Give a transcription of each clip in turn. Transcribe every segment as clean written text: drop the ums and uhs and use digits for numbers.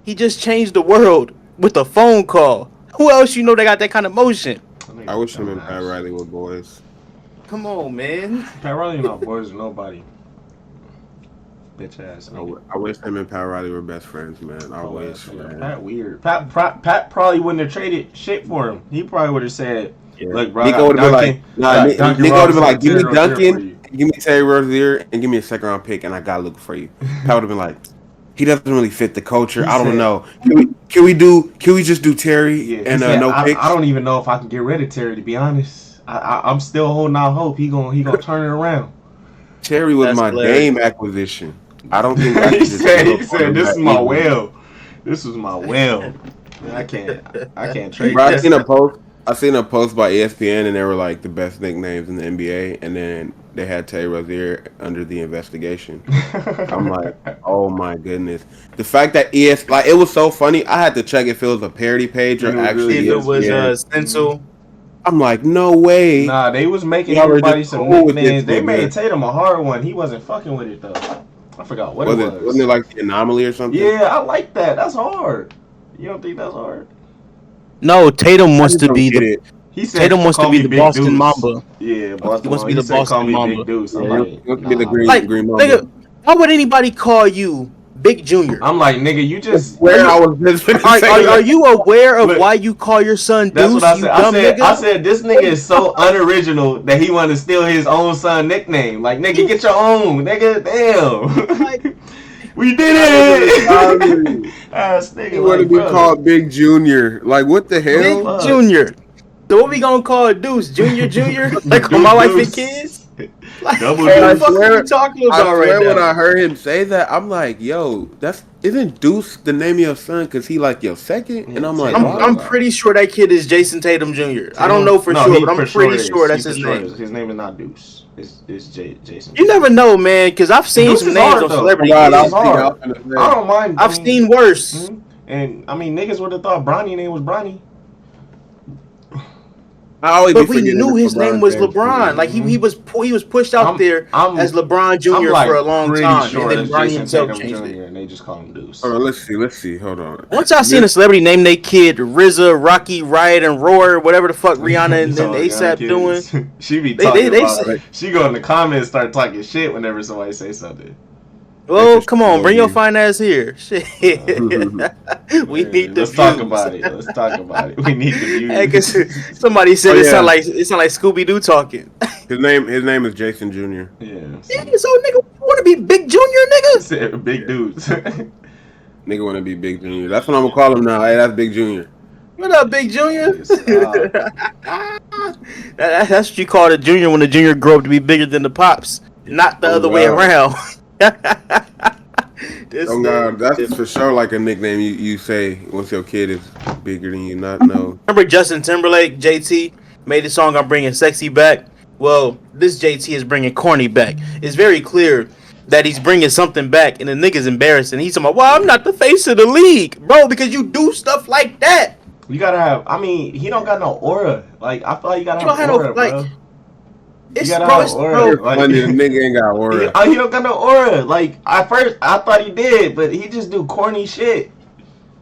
He just changed the world with a phone call. Who else you know that got that kind of motion? I wish him and Pat Riley were boys. Come on, man. Pat Riley not boys with nobody. Bitch ass. I wish him and Pat Riley were best friends, man. I wish, man. Pat weird. Pat probably wouldn't have traded shit for him. He probably would have said, Yeah. "Look, bro, Nico would have been like, Nico would have been like, give me Duncan, give me Terry Rozier, and give me a second round pick, and I got Luka for you." Pat would have been like, he doesn't really fit the culture. I don't know. Can we just do Terry and no picks? I don't even know if I can get rid of Terry, to be honest. I'm still holding out hope he gonna turn it around. Terry was my Dame acquisition. I don't think he said this is my well. This was my well. I can't trade. Bro, I seen a post by ESPN, and they were like the best nicknames in the NBA, and then they had Terry Rozier under the investigation. I'm like, oh my goodness! The fact that it was so funny. I had to check if it was a parody page or actually if it was stencil. I'm like, no way. Nah, they was making everybody some nicknames. They made Tatum a hard one. He wasn't fucking with it though. I forgot what it was. Wasn't it like the anomaly or something? Yeah, I like that. That's hard. You don't think that's hard? No, Tatum wants to be the. He said Tatum wants to be the Boston Deuce. Mamba. Yeah, Boston. He wants to be the Boston Mamba. Big Deuce. I'm the green Mamba. Nigga, why would anybody call you Big Junior? I'm like, nigga, you just. Are you aware of why you call your son Deuce? That's what I said. I said this nigga is so unoriginal that he want to steal his own son nickname. Like, nigga, get your own, nigga. Damn. Like, we did it. Ass nigga. He want to be called Big Junior. Like, what the hell? Big Junior. So what we gonna call it, Deuce? Junior? Like on My Wife and Kids? Like, Double what the Deuce. fuck are we talking about right now? When I heard him say that, I'm like, yo, isn't Deuce the name of your son? Cause he like your second? And I'm like, I'm pretty sure that kid is Jason Tatum Jr. I don't know for sure, but I'm pretty sure that's his name. His name is not Deuce. It's Jason. You never know, man, because I've seen some names on celebrity. I don't mind. I've seen worse. Mm-hmm. And I mean, niggas would have thought Bronny name was Bronny. But we knew his name was LeBron. Like he was pushed out there as LeBron Jr. for a long time, sure and then Bronny himself changed Jr. it. And they just call him Deuce. Hold on, let's see. Hold on. Once I seen a celebrity name their kid RZA, Rocky, Riot, and Roar, whatever the fuck Rihanna and ASAP doing, she be talking about it. She go in the comments, start talking shit whenever somebody say something. Well, come on, bring your fine ass here. Shit. We need the Let's talk about it. We need the views. Hey, cause somebody said it sound like Scooby Doo talking. His name is Jason Jr. Yeah. So nigga want to be Big Junior, nigga? Said big dudes. Nigga want to be Big Junior. That's what I'm gonna call him now. Hey, that's Big Junior. What up, Big Junior? That's what you call the junior when the junior grow up to be bigger than the pops, not the other way around. That's for sure like a nickname you say once your kid is bigger than you. Not know. Remember Justin Timberlake, JT, made the song "I'm Bringing Sexy Back." Well, this JT is bringing corny back. It's very clear that he's bringing something back, and the nigga's embarrassing. He's talking about, "Well, I'm not the face of the league, bro," because you do stuff like that. You gotta have. I mean, he don't got no aura. Like I feel like you gotta have aura, bro. It's bro. Like, the nigga ain't got aura. He don't got no aura. Like at first, I thought he did, but he just do corny shit.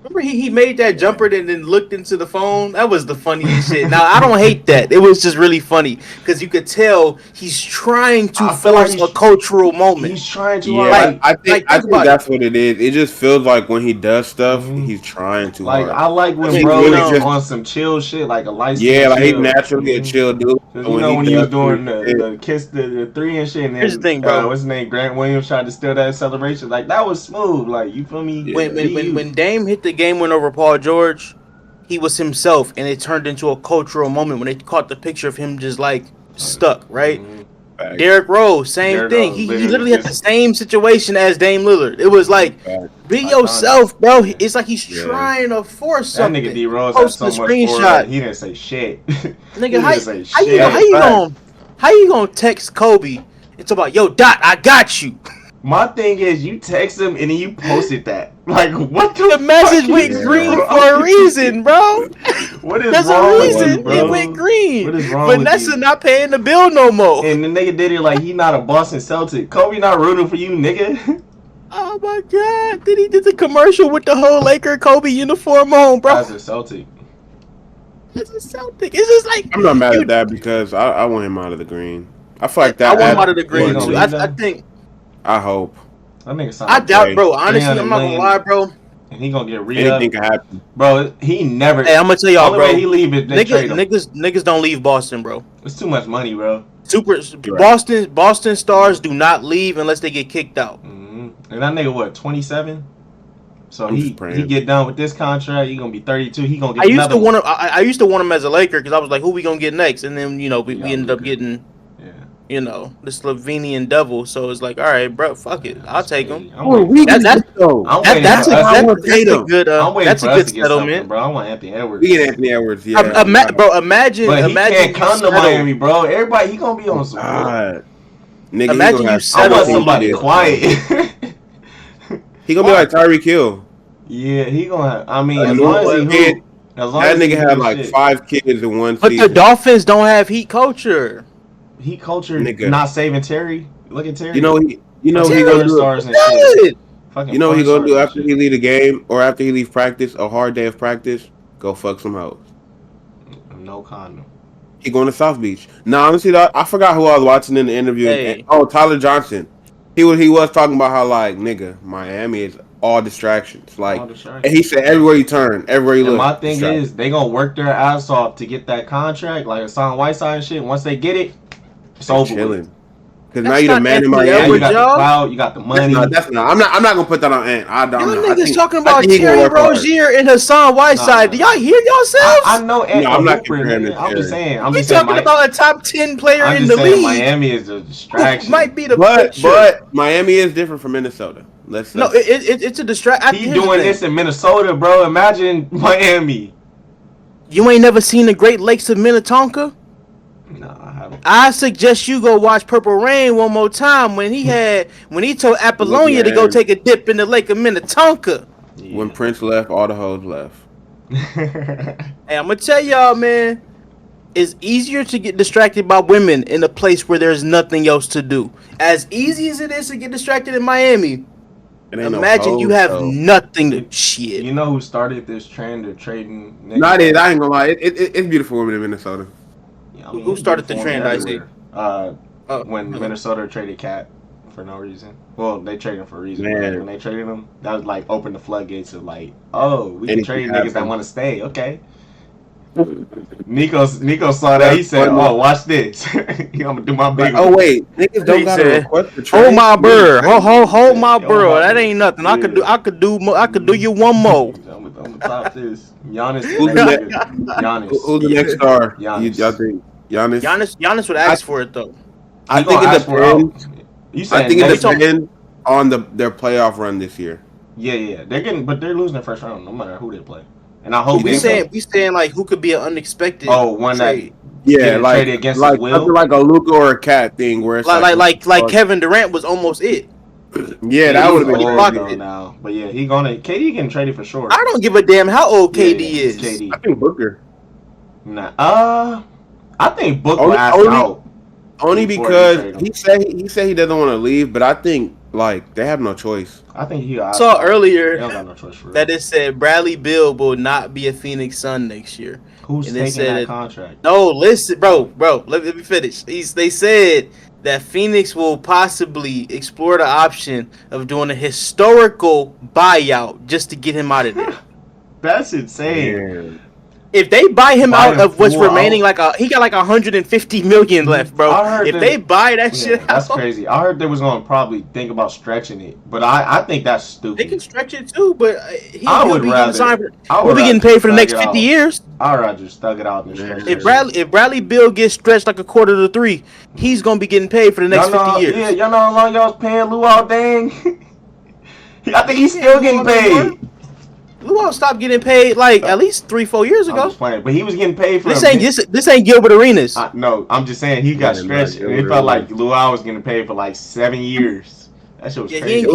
Remember he made that jumper and then looked into the phone? That was the funniest shit. Now, I don't hate that. It was just really funny because you could tell he's trying to force a cultural moment. He's trying to. Yeah, I think that's what it is. It just feels like when he does stuff, he's trying to. Like, I like when bro is on some chill shit, like a license. Yeah, like he's naturally a chill dude. You know when he was doing the kiss, the 3 and shit, and then, here's the thing, bro. What's his name? Grant Williams tried to steal that celebration. Like, that was smooth. Like, you feel me? When Dame hit the game win over Paul George, he was himself, and it turned into a cultural moment when they caught the picture of him just like stuck, right? Derrick Rose, same thing. He literally had the same situation as Dame Lillard. It was like, be yourself, bro. It's like he's trying to force something. That nigga D Rose had so much screenshot. He didn't say shit. Nigga, how you gonna text Kobe and talk about, yo, Dot, I got you? My thing is, you text him and then you posted that. Like, what the message went green for a reason, bro. What is There's wrong a reason with you, bro? it went green. What is wrong Vanessa with you? not paying the bill no more. And the nigga did it like he not a Boston Celtic. Kobe not rooting for you, nigga. Oh my god! Then he did the commercial with the whole Laker Kobe uniform on, bro. As a Celtic. It's a Celtic. It's just like I'm not mad at that because I want him out of the green. I feel like that. I want him out of the green gonna too. leave I think. I hope. That nigga signed I doubt, a bro. Honestly, 300 I'm not gonna lie, bro. And he gonna get Anything can happen. Bro, he never. Hey, I'm gonna tell y'all, only bro. way he leave is they trade him. Niggas don't leave Boston, bro. It's too much money, bro. Right. Boston stars do not leave unless they get kicked out. Mm-hmm. And that nigga what, 27? So he get done with this contract. He gonna be 32. He gonna get. I used to want him as a Laker because I was like, who we gonna get next? And then we ended up getting. The Slovenian devil. So it's like, all right, bro, fuck it, I'll take him. That's a good settlement, bro. I want Anthony Edwards. We get Anthony Edwards, yeah. Bro, imagine. But he imagine can't come to Miami, bro. Everybody, he gonna be on some. Nigga, imagine you settle. I want somebody quiet. He gonna be like Tyreek Hill. Yeah, he gonna. I mean, as long as he that nigga had like 5 kids in one season. But the Dolphins don't have heat culture. Heat culture, nigga. Not saving Terry. Look at Terry. He gonna do. You know what he gonna do after he leave the game or after he leave practice? A hard day of practice. Go fuck some hoes. No condom. He going to South Beach. No, honestly, I forgot who I was watching in the interview. Hey. Tyler Johnson. He was talking about how like nigga, Miami is all distractions. Like, and he said everywhere you turn, everywhere you look. My thing is they gonna work their ass off to get that contract, like Hassan Whiteside and shit. Once they get it, it's over. Chilling. Because now you're the man in Miami. You got the clout, you got the money. That's not. I'm not gonna put that on Ant. I don't know. Niggas talking about Terry Rozier and Hassan Whiteside. Do y'all hear yourselves? I know Ant. No, I'm not comparing it. I'm just saying. I'm just talking about a top 10 player in the league. Miami is a distraction. Might be the but Miami is different from Minnesota. It's a distraction. He doing this in Minnesota, bro. Imagine Miami. You ain't never seen the Great Lakes of Minnetonka? No, I haven't. I suggest you go watch Purple Rain one more time when he told Apollonia to go take a dip in the Lake of Minnetonka. Yeah. When Prince left, all the hoes left. Hey, I'm gonna tell y'all, man, it's easier to get distracted by women in a place where there's nothing else to do. As easy as it is to get distracted in Miami, imagine you have nothing to shit. You know who started this trend of trading? Not it. I ain't gonna lie. It's beautiful women in Minnesota. I mean, who started the trend? I see. When Minnesota traded Cat for no reason. Well, they traded him for a reason. When they traded him, that was like opened the floodgates of like, oh, we can trade niggas that want to stay. Okay. Nico saw that. He said, "Oh, watch this. I'm gonna do my big." Oh wait, niggas don't got to request the trade. Hold my bird. Hold my bird. That ain't nothing. I could do you one more. I'm gonna top this. Giannis. Who's the next star? Y'all think Giannis? Giannis would ask for it though. I think it depends. I think it depends on their playoff run this year. Yeah. They're losing their first round no matter who they play. And I hope we saying like who could be an unexpected one trade. Traded against his will. Something like a Luka or a Cat thing where it's like Kevin Durant was almost it. Yeah, that would have been now. But yeah, KD can trade it for sure. I don't give a damn how old KD is. KD. I think Booker. Nah, I think Booker asked out. Only because he said he doesn't want to leave, but I think like they have no choice. I think he saw earlier they don't got no choice for that it said Bradley Beal will not be a Phoenix Sun next year. Who's taking that contract? No, listen, bro. Let me finish. They said that Phoenix will possibly explore the option of doing a historical buyout just to get him out of there. That's insane. Yeah. If they buy him out of what's remaining, he got like 150 million left, bro. If they buy that shit, that's crazy. I heard they was gonna probably think about stretching it, but I think that's stupid. They can stretch it too, but we'll be getting paid for the next 50 years. I'd rather just thug it out and stretch it. If Bradley Beal gets stretched like a quarter to 3, he's gonna be getting paid for the next 50 years. Yeah, y'all know how long y'all was paying Luau Dang? I think he's still getting paid. Luau stopped getting paid like at least 3-4 years ago. I'm just playing, but he was getting paid for this ain't Gilbert Arenas. No, I'm just saying he got stretched, and it felt like Luau was getting paid for like 7 years. That shit was crazy.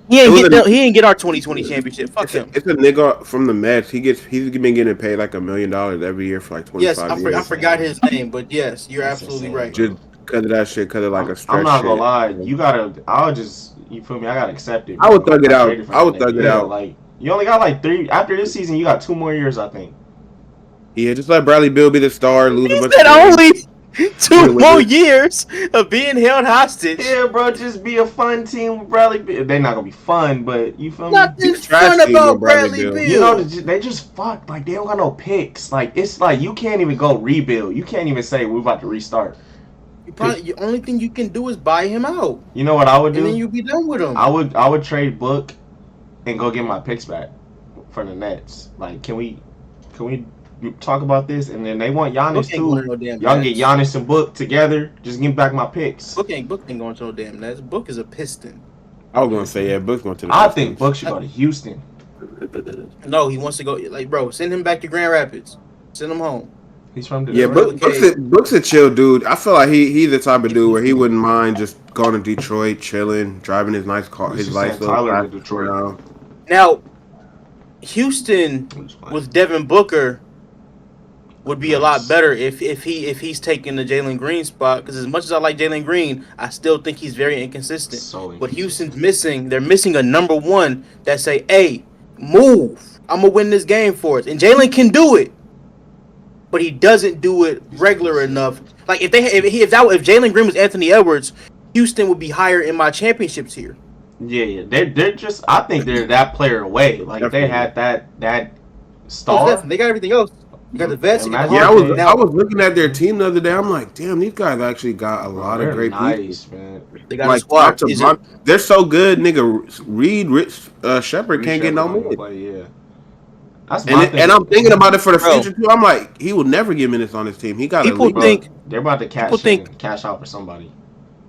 He ain't get our 2020 championship. Fuck him. It's a nigga from the Mets. He's been getting paid like $1 million every year for like 25 years. I forgot his name, but yes, you're absolutely right. Just because of that shit, because of like a stretch. I'm not gonna lie, You feel me? I gotta accept it. I would thug it out. I would nigga. thug it out. Like you only got like 3 after this season. You got 2 more years, I think. Yeah, just let Bradley Beal be the star. Lose a bunch said of only 2 more years of being held hostage. Yeah, bro, just be a fun team with Bradley Beal. They're not gonna be fun, but you feel me? Nothing fun about Bradley Beal. You know, they just fucked. Like they don't got no picks. Like it's like you can't even go rebuild. You can't even say we're about to restart. The only thing you can do is buy him out. You know what I would do? And then you be done with him. I would trade Book and go get my picks back for the Nets. Like, can we talk about this? And then they want Giannis too. Y'all can get Giannis and Book together. Just give back my picks. Book ain't going to no damn Nets. Book is a Piston. I was gonna say yeah, Book's going to the Pistons. Think Book should go to Houston. No, he wants to go. Like, bro, send him back to Grand Rapids. Send him home. He's from Book's a chill dude. I feel like he's the type of dude where he wouldn't mind just going to Detroit, chilling, driving his nice car, his nice little car to Detroit. Now, Houston with Devin Booker would be a lot better if he's taking the Jalen Green spot. Because as much as I like Jalen Green, I still think he's very inconsistent. What Houston's missing, they're missing a number one that say, "Hey, move! I'm gonna win this game for us." And Jalen can do it. But he doesn't do it regular enough. Like if Jalen Green was Anthony Edwards, Houston would be higher in my championships here. Yeah, they're just. I think they're that player away. Like if they had that star. They got everything else. You got the vets. I was looking at their team the other day. I'm like, damn, these guys actually got a lot of great people. Man. They got a squad. They're so good, nigga. Reed Shepard can't get no minutes. Yeah. And I'm thinking about it for the future too. I'm like, he will never get minutes on his team. He got they're about to cash out for somebody.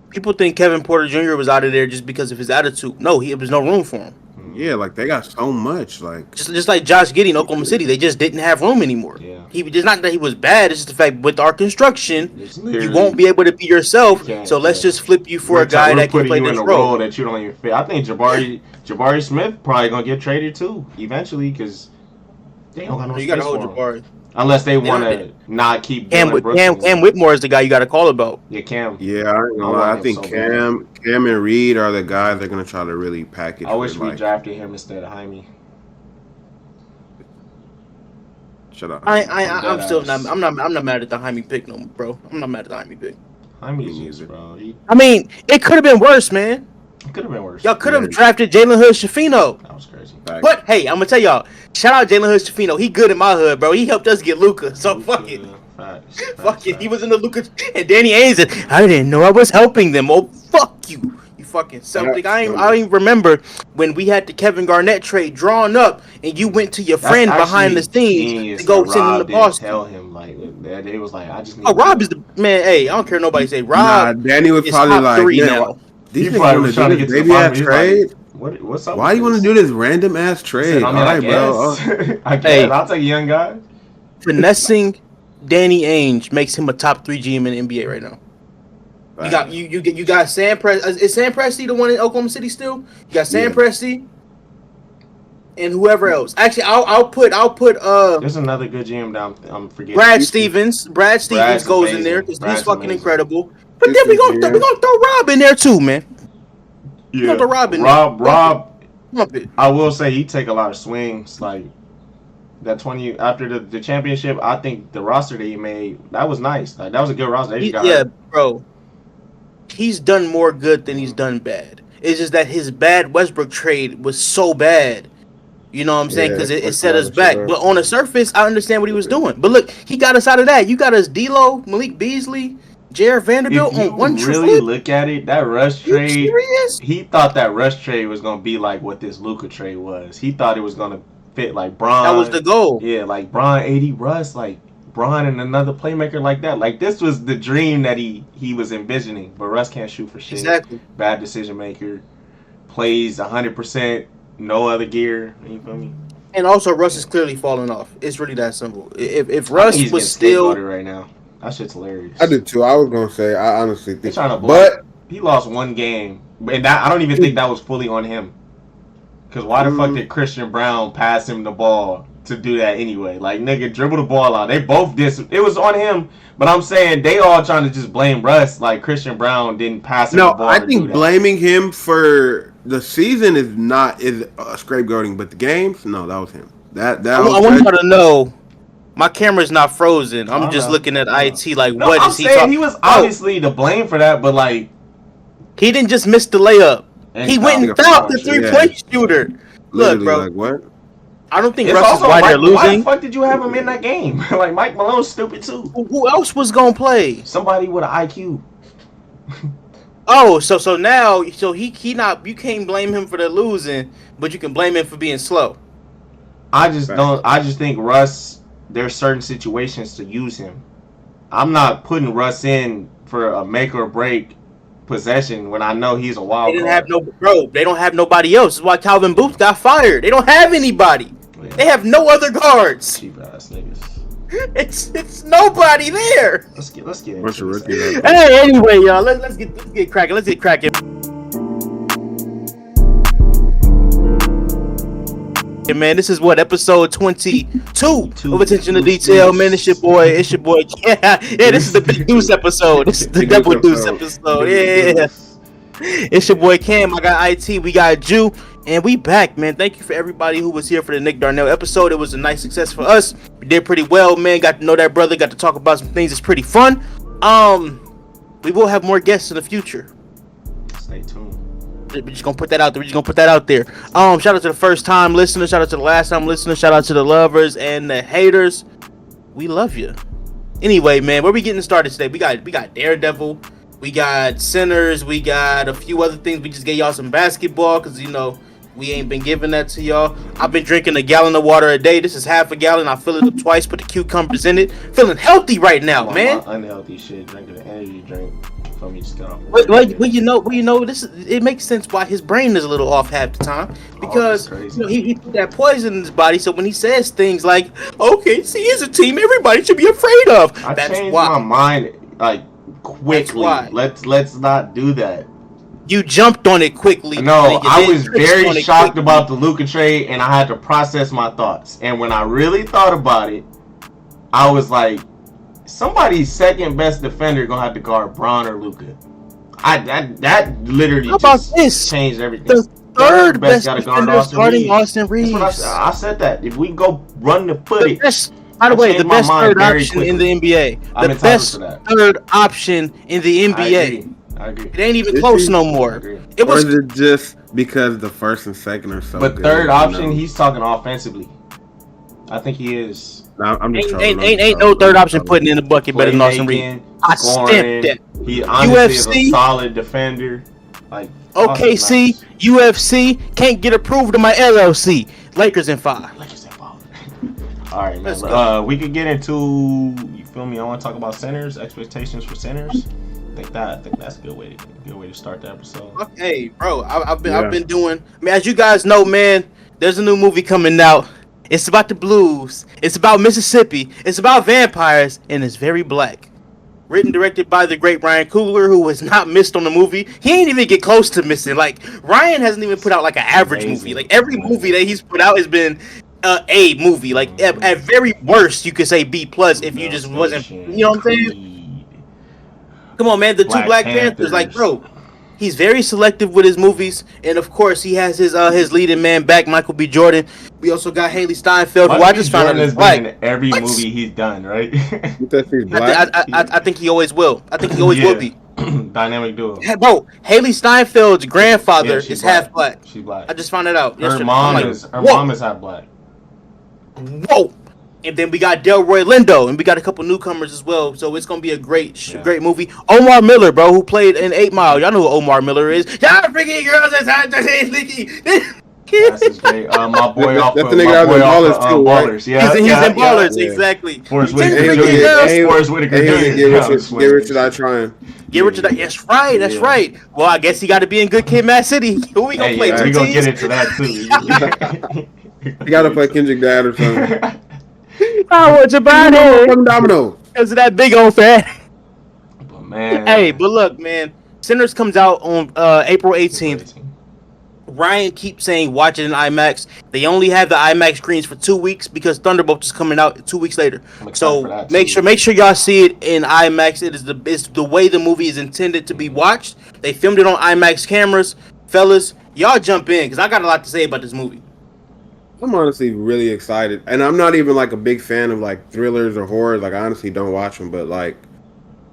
People think Kevin Porter Jr. was out of there just because of his attitude. No, there was no room for him. Yeah, like they got so much. Like just like Josh Giddey in Oklahoma City, they just didn't have room anymore. Yeah, it's not that he was bad. It's just the fact with our construction, you won't be able to be yourself. So let's just flip you for a guy that can play this role that you don't even fit. I think Jabari Smith probably gonna get traded too eventually because. They don't got no you gotta hold Jabari. Unless they want to not keep Cam Whitmore is the guy you got to call about. Yeah, Cam. Yeah, I ain't gonna lie. I think Cam and Reed are the guys they're gonna try to really package. I wish we drafted him instead of Jaime. Shut up. I'm still not. I'm not mad at the Jaime pick, no, bro. I'm not mad at the Jaime pick. Jaime's just, bro. I mean, it could have been worse, man. It could have been worse. Y'all could have drafted Jalen Hood-Schifino. That was crazy. But hey, I'm gonna tell y'all, shout out Jalen Hood-Schifino. He good in my hood, bro. He helped us get Luka. So fuck it. Fuck it. He was in the Luka, and Danny Ainge said, "I didn't know I was helping them." Oh, fuck you, you fucking Celtic. I ain't remember when we had the Kevin Garnett trade drawn up, and you went to your friend behind the scenes to go send him to Boston. Tell him like that. It was like I just. Rob is the man. Hey, I don't care. Nobody say Rob. Nah, Danny was probably like, top 3 now. These niggas want to do this baby ass trade. What's up? Why do you want to do this random ass trade? All right, bro. I guess I'll take a young guy. Finessing Danny Ainge makes him a top 3 GM in the NBA right now. You got Sam Presti. Is Sam Presti the one in Oklahoma City still? You got Sam Presti and whoever else. Actually, I'll put. There's another good GM down. I'm forgetting. Brad Stevens. Brad Stevens goes in there because he's fucking incredible. But then we gonna throw Rob in there too, man. Yeah, Rob. I will say he take a lot of swings. Like that 20 after the championship. I think the roster that he made that was nice. Like that was a good roster. Bro. He's done more good than he's done bad. It's just that his bad Westbrook trade was so bad. You know what I'm saying? Because it set us back. But on the surface, I understand what he was doing. But look, he got us out of that. You got us D'Lo, Malik Beasley, Jared Vanderbilt on one trade. Really look at it, that rush trade. He thought that rush trade was gonna be like what this Luka trade was. He thought it was gonna fit like Bron. That was the goal. Yeah, like Bron, 80 Russ, like Bron and another playmaker like that. Like this was the dream that he was envisioning. But Russ can't shoot for shit. Exactly. Bad decision maker. Plays 100%. No other gear. You feel me? And also, Russ is clearly falling off. It's really that simple. If Russ was still right now. That shit's hilarious. I did too. I was gonna say. I honestly think. But he lost one game, and that I don't even think that was fully on him. Because why the fuck did Christian Brown pass him the ball to do that anyway? Like nigga, dribble the ball out. They both did. It was on him. But I'm saying they all trying to just blame Russ. Like Christian Brown didn't pass him the ball. No, I think blaming him for the season is scapegoating, but the games, no, that was him. That I want you to know. My camera's not frozen. I'm just looking at IT like, no, what I'm is he saying talking? He was obviously to blame for that, but like, he didn't just miss the layup. He went and fouled the 3-point shooter. Look, literally, bro. like what? I don't think it's Russ is why they're losing. Why the fuck did you have him in that game? Like Mike Malone's stupid too. Who else was gonna play? Somebody with an IQ. Oh, so now he not. You can't blame him for the losing, but you can blame him for being slow. I just think Russ. There's certain situations to use him. I'm not putting Russ in for a make or break possession when I know he's a wild card. They don't have nobody else. That's why Calvin Booth got fired. They don't have anybody. Yeah. They have no other guards. Cheap ass niggas. It's nobody there. Let's get into it. Hey, anyway, y'all, let's get cracking. Let's get cracking. Man, this is what episode 22 of Attention to Detail. Man, it's your boy. Yeah, this is the Big Deuce episode. This is the Double Deuce episode. Yeah. It's your boy Cam. I got IT. We got Jew, and we back, man. Thank you for everybody who was here for the Nick Darnell episode. It was a nice success for us. We did pretty well, man. Got to know that brother. Got to talk about some things. It's pretty fun. We will have more guests in the future. Stay tuned. We're just gonna put that out there. Shout out to the first time listeners. Shout out to the last time listeners. Shout out to the lovers and the haters. We love you. Anyway, man, where we getting started today? We got Daredevil. We got Sinners. We got a few other things. We just gave y'all some basketball because we ain't been giving that to y'all. I've been drinking a gallon of water a day. This is half a gallon. I fill it up twice. Put the cucumbers in it. Feeling healthy right now, man. My unhealthy shit. Drinking an energy drink. It makes sense why his brain is a little off half the time because he put that poison in his body. So when he says things like, "Okay, see, here's a team everybody should be afraid of," that's changed my mind like quickly. Let's not do that. You jumped on it quickly. No, I was very shocked about the Luka trade, and I had to process my thoughts. And when I really thought about it, I was like, somebody's second best defender gonna have to guard Braun or Luka. That literally just changed everything. The third best defender is guarding Austin Reeves. I said that. If we can go run the footage. By the way, the best third option in the NBA. The best third option in the NBA. I agree. It ain't even close no more. Or is it just because the first and second are so good? But third option, he's talking offensively. I think he is. I'm just ain't no third option putting in the bucket better than Austin Reeves. I stamped that. He honestly is a solid defender. Like OKC, nice. UFC can't get approved in my LLC. Lakers in 5. All right, man. We could get into, you feel me? I want to talk about centers, expectations for centers. I think that's a good way to start the episode. Okay, bro. I've been doing. I mean, as you guys know, man, there's a new movie coming out. It's about the blues. It's about Mississippi. It's about vampires, and it's very black. Written, directed by the great Ryan Coogler, who has not missed on the movie. He ain't even get close to missing. Like, Ryan hasn't even put out like an average movie. Like, every movie that he's put out has been A movie. Like, at very worst, you could say B+ if you just wasn't. You know what I'm saying? Come on, man. The two Black Panthers. Like, bro. He's very selective with his movies, and of course, he has his leading man back, Michael B. Jordan. We also got Haley Steinfeld, who I just found out is black. In every movie he's done, right? I think he always will. I think he always will be. Dynamic duo. Bro, Haley Steinfeld's grandfather is half black. She's black. I just found it out. Her mom is half black. Whoa. And then we got Delroy Lindo, and we got a couple newcomers as well. So it's gonna be a great movie. Omar Miller, bro, who played in 8 Mile. Y'all know who Omar Miller is. Y'all freaking girls, that's hot. That's great. My boy off that's the nigga out in Ballers too, right? Ballers. Yeah, he's in Ballers, exactly. Forrest Whitaker. Get Richard I trying. Get Richard. That's right. That's right. Well, I guess he got to be in Good Kid, Mad City. Who we gonna play? We gonna get into that too. You gotta play Kendrick Dad or something. I want your body. Domino. Because of that big old fat. But man. Hey, but look, man. Sinners comes out on April 18th. Ryan keeps saying watch it in IMAX. They only have the IMAX screens for 2 weeks because Thunderbolt is coming out 2 weeks later. So make sure y'all see it in IMAX. It's the way the movie is intended to be watched. They filmed it on IMAX cameras. Fellas, Y'all jump in because I got a lot to say about this movie. I'm honestly really excited, and I'm not even like a big fan of like thrillers or horror. Like I honestly don't watch them, but like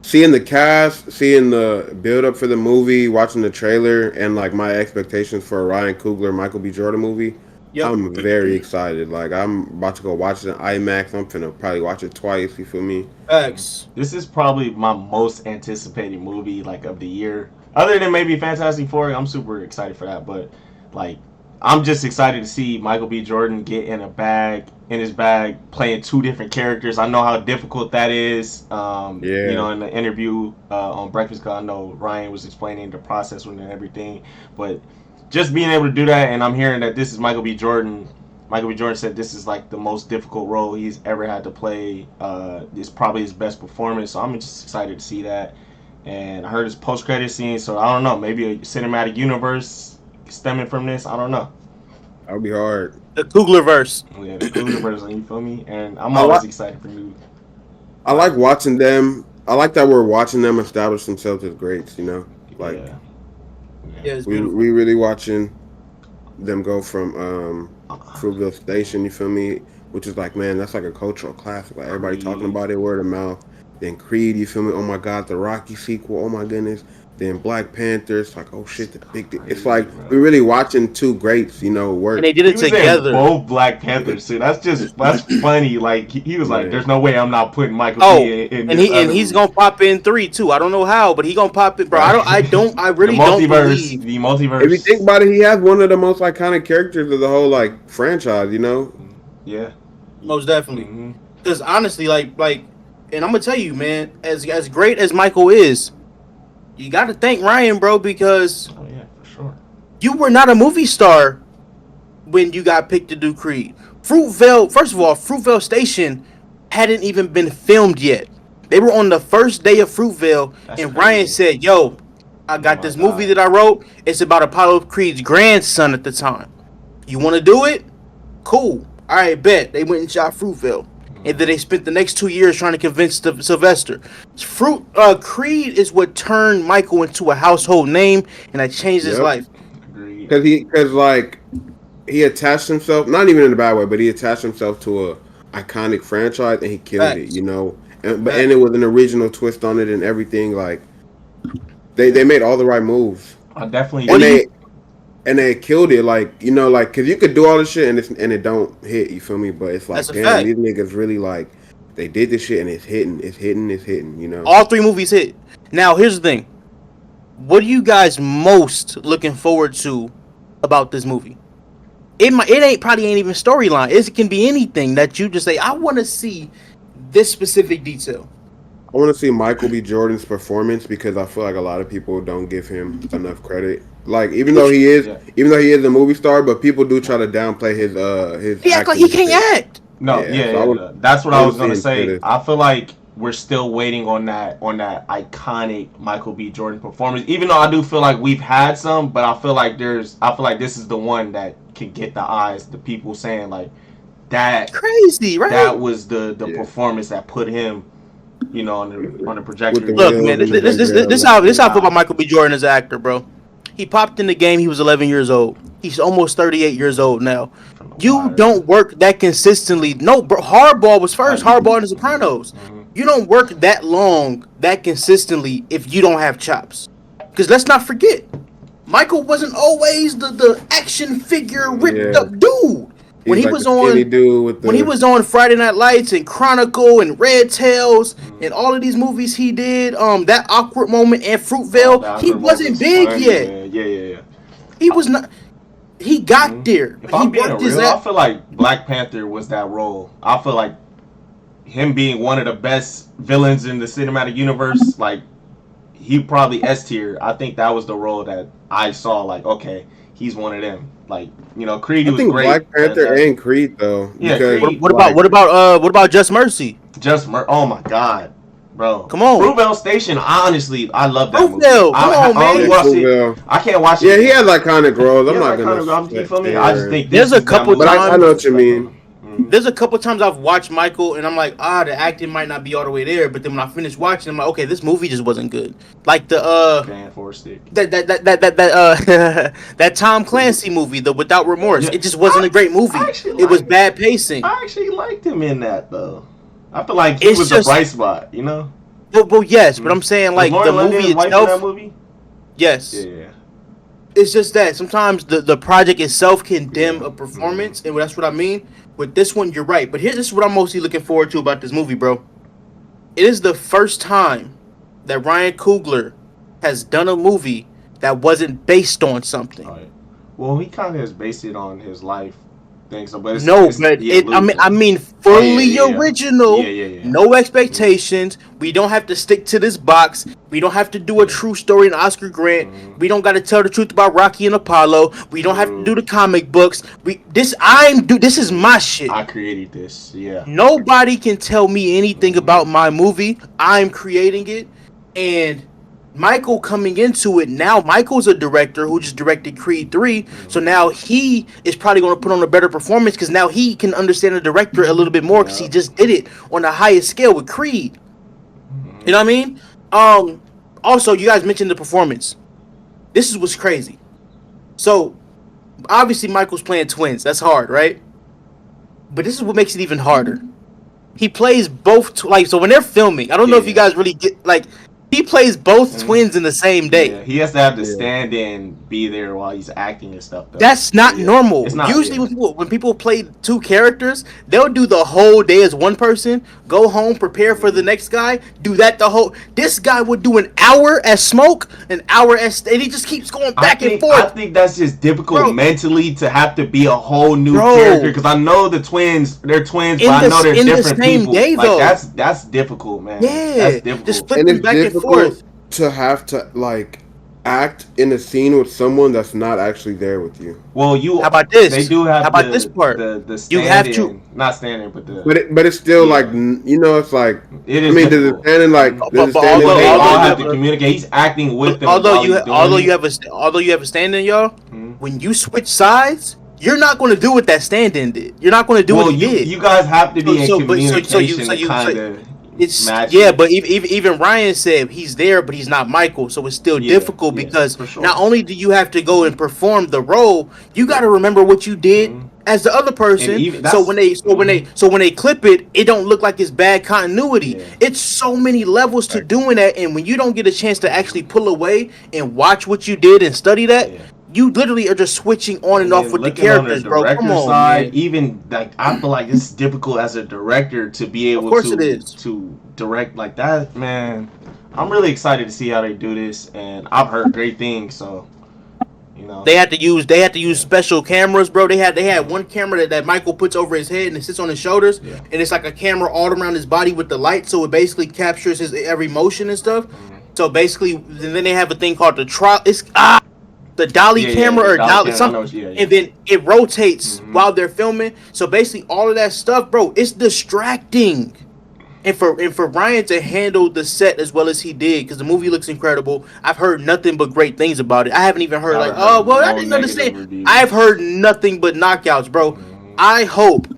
seeing the cast, seeing the build up for the movie, watching the trailer, and like my expectations for a Ryan Coogler, Michael B. Jordan movie, Yep. I'm very excited. Like I'm about to go watch it in IMAX. I'm finna probably watch it twice. You feel me? Facts. This is probably my most anticipated movie like of the year. Other than maybe Fantastic Four, I'm super excited for that. But like, I'm just excited to see Michael B. Jordan get in his bag, playing two different characters. I know how difficult that is. You know, in the interview on Breakfast Club, I know Ryan was explaining the process and everything. But just being able to do that, and I'm hearing that this is Michael B. Jordan. Michael B. Jordan said this is like the most difficult role he's ever had to play. It's probably his best performance, so I'm just excited to see that. And I heard his post-credit scene, so I don't know. Maybe a cinematic universe stemming from this. I don't know. That would be hard. The Cooglerverse. Yeah, the Cooglerverse, you feel me? And I'm always excited for new. I like watching them. I like that we're watching them establish themselves as greats. You know, like it's we really watching them go from Fruitvale Station. You feel me? Which is like, man, that's like a cultural classic. Like everybody talking about it, word of mouth. Then Creed, you feel me? Oh my God, the Rocky sequel. Oh my goodness. Then Black Panther. It's like, oh shit, the big. It's like we're really watching two greats, you know, work. And they did it together. Both Black Panthers too. That's funny. Like he was like, "There's no way I'm not putting Michael B. in." And he's gonna pop in 3 too. I don't know how, but he gonna pop in, bro. I really don't believe the multiverse. If you think about it, he has one of the most iconic characters of the whole like franchise. You know? Yeah, most definitely. Because honestly, like, and I'm gonna tell you, man, as great as Michael is, you got to thank Ryan, bro, because for sure. You were not a movie star when you got picked to do Creed. First of all, Fruitvale Station hadn't even been filmed yet. They were on the first day of Fruitvale, and crazy. Ryan said, "Yo, I got this movie that I wrote. It's about Apollo Creed's grandson at the time. You want to do it? Cool. All right, bet." They went and shot Fruitvale. And then they spent the next 2 years trying to convince Sylvester. Creed is what turned Michael into a household name, and that changed his life. Because he attached himself, not even in a bad way, but he attached himself to a iconic franchise, and he killed it. You know, and it was an original twist on it and everything. Like they made all the right moves. I definitely. And they killed it, like, you know, like, because you could do all this shit and it don't hit, you feel me? But it's like, damn, these niggas really, like, they did this shit and it's hitting, you know? All 3 movies hit. Now, here's the thing. What are you guys most looking forward to about this movie? It probably ain't even storyline. It can be anything that you just say, I want to see this specific detail. I want to see Michael B. Jordan's performance because I feel like a lot of people don't give him enough credit. Like even though he is a movie star, but people do try to downplay his. He act like he can't act. No, that's what I was gonna say. I feel like we're still waiting on that iconic Michael B. Jordan performance. Even though I do feel like we've had some, but I feel like this is the one that can get the eyes, the people saying like that. Crazy, right? That was the performance that put him, you know, on the projector. Look, man, this how I feel about Michael B. Jordan as an actor, bro. He popped in the game. He was 11 years old. He's almost 38 years old now. You don't work that consistently. No, bro. Hardball was first. Hardball and The Sopranos. You don't work that long, that consistently if you don't have chops. Because let's not forget, Michael wasn't always the action figure ripped up dude. When he was on Friday Night Lights and Chronicle and Red Tails and all of these movies he did, that awkward moment and Fruitvale, he wasn't big yet. Yeah. He was not. He got there. If I'm being real, I feel like Black Panther was that role. I feel like him being one of the best villains in the cinematic universe, like he probably S tier. I think that was the role that I saw. Like, okay, he's one of them. Like, you know, Creed was great. Black Panther and Creed though. Yeah. Creed, what about Just Mercy? Oh my God, bro. Come on. Fruitvale Station. I love that movie. Come on, man. I can't watch it. Yeah, he has iconic roles. I'm not gonna. You feel me? I just think there's a couple times. But I know what you mean. there's a couple times I've watched Michael and I'm like, the acting might not be all the way there, but then when I finish watching, I'm like, okay, this movie just wasn't good. Like the Van Forstick. that Tom Clancy movie, the Without Remorse. Yeah. It just wasn't a great movie. It was bad pacing. I actually liked him in that though. I feel like he was the bright spot, you know. Well, yes, but I'm saying like the movie itself. That movie? Yes. Yeah. It's just that sometimes the project itself can dim a performance, and that's what I mean. With this one, you're right. But this is what I'm mostly looking forward to about this movie, bro. It is the first time that Ryan Coogler has done a movie that wasn't based on something. Right. Well, he kind of has based it on his life things, but I mean, fully original. Yeah. No expectations. We don't have to stick to this box. We don't have to do a true story in Oscar Grant. We don't got to tell the truth about Rocky and Apollo. We don't have to do the comic books. This is my shit. I created this. Yeah. Nobody can tell me anything about my movie. I'm creating it, and Michael coming into it now. Michael's a director who just directed Creed 3, so now he is probably going to put on a better performance because now he can understand the director a little bit more because he just did it on the highest scale with Creed. You know what I mean? Also, you guys mentioned the performance. This is what's crazy. So, obviously, Michael's playing twins. That's hard, right? But this is what makes it even harder. He plays both, so when they're filming, I don't know if you guys really get, he plays both twins in the same day. Yeah, he has to have to stand and be there while he's acting and stuff. Though. That's not normal. It's not, usually when people play two characters, they'll do the whole day as one person, go home, prepare for the next guy, do that the whole. This guy would do an hour as Smoke, an hour as, and he just keeps going back and forth. I think that's just difficult mentally to have to be a whole new character because I know they're twins, but I know they're different people. Day, though. That's difficult, man. Yeah, that's difficult. Just flipping back and forth. To have to act in a scene with someone that's not actually there with you. Well, how about this? They do have. How about this part? The you have to not standing, but the. But it's still it's like. It is. I mean, does it stand in they all have to communicate. He's acting with them. Although you have a stand-in, y'all. When you switch sides, you're not going to do what that stand-in did. You're not going to do what he did. You guys have to be in communication kind of. But even Ryan said he's there, but he's not Michael, so it's still difficult because not only do you have to go and perform the role, you got to remember what you did as the other person. So when they clip it, it don't look like it's bad continuity. It's so many levels to doing that, and when you don't get a chance to actually pull away and watch what you did and study that. You literally are just switching on and off with the characters, bro. Come on, man. Even I feel like it's difficult as a director to be able to direct like that, man. I'm really excited to see how they do this, and I've heard great things. So, they had to use special cameras, bro. They had one camera that Michael puts over his head and it sits on his shoulders, and it's like a camera all around his body with the light, so it basically captures his every motion and stuff. So basically, then they have a thing called the trial. The dolly camera or dolly something, and then it rotates while they're filming. So basically, all of that stuff, bro, it's distracting. And for Ryan to handle the set as well as he did, because the movie looks incredible. I've heard nothing but great things about it. I haven't even heard I didn't understand. I've heard nothing but knockouts, bro. I hope.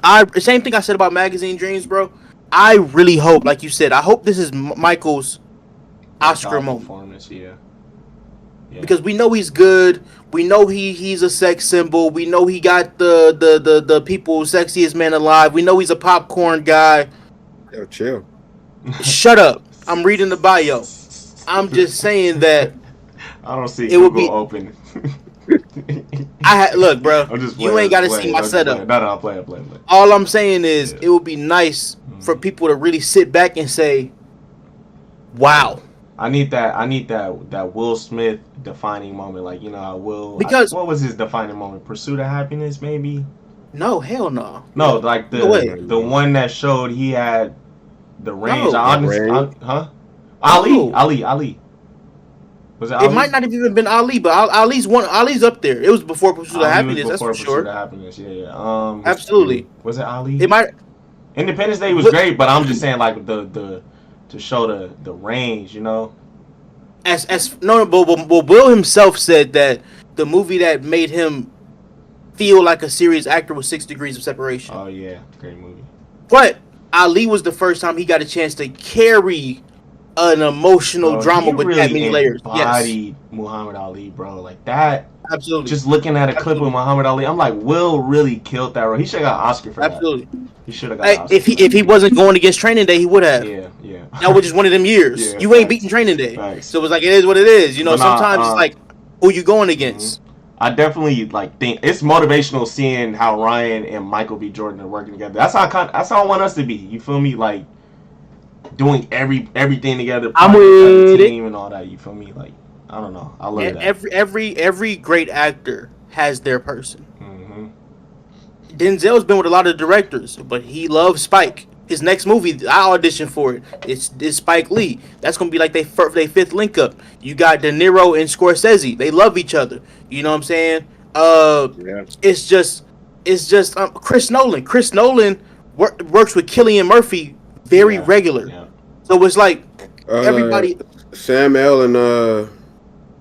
The same thing I said about Magazine Dreams, bro. I really hope, like you said, I hope this is Michael's Oscar moment. Because we know he's good. We know he's a sex symbol. We know he got the people sexiest man alive. We know he's a popcorn guy. Yo, chill. Shut up. I'm reading the bio. I'm just saying that I don't see Google open. Look, bro. You ain't got to see my setup. No, I'm playing. All I'm saying is it would be nice for people to really sit back and say, "Wow." I need that Will Smith defining moment, Because what was his defining moment? Pursuit of Happiness, maybe? No, hell no. No, like the one that showed he had the range. Ali. Was it Ali? It might not have even been Ali, but Ali's up there. It was before Pursuit of Happiness, that's for sure. Pursuit of Happiness, yeah. Absolutely. Was it Ali? It might. Independence Day was great, but I'm just saying the to show the range, But Will himself said that the movie that made him feel like a serious actor with 6 Degrees of Separation. Oh yeah, great movie. But Ali was the first time he got a chance to carry an emotional drama with that many layers. Yes, Muhammad Ali, bro, like that. Absolutely. Just looking at a clip of Muhammad Ali, I'm like, Will really killed that role. He should have got an Oscar for that. Absolutely. He should have got an Oscar. If he wasn't going against Training Day, he would have. Yeah. That was just one of them years. You ain't beating Training Day. So it was like, it is what it is. You know, sometimes it's like, who you going against? I definitely think it's motivational seeing how Ryan and Michael B. Jordan are working together. That's how I want us to be. You feel me? Like doing everything together. I'm with team and all that. You feel me? Like I don't know. I love that. Every great actor has their person. Denzel's been with a lot of directors, but he loves Spike. His next movie, I auditioned for it. It's Spike Lee. That's gonna be like they fifth link up. You got De Niro and Scorsese. They love each other. You know what I'm saying? It's just Chris Nolan. Chris Nolan works with Cillian Murphy very regular. Yeah. So it's like everybody. Sam L and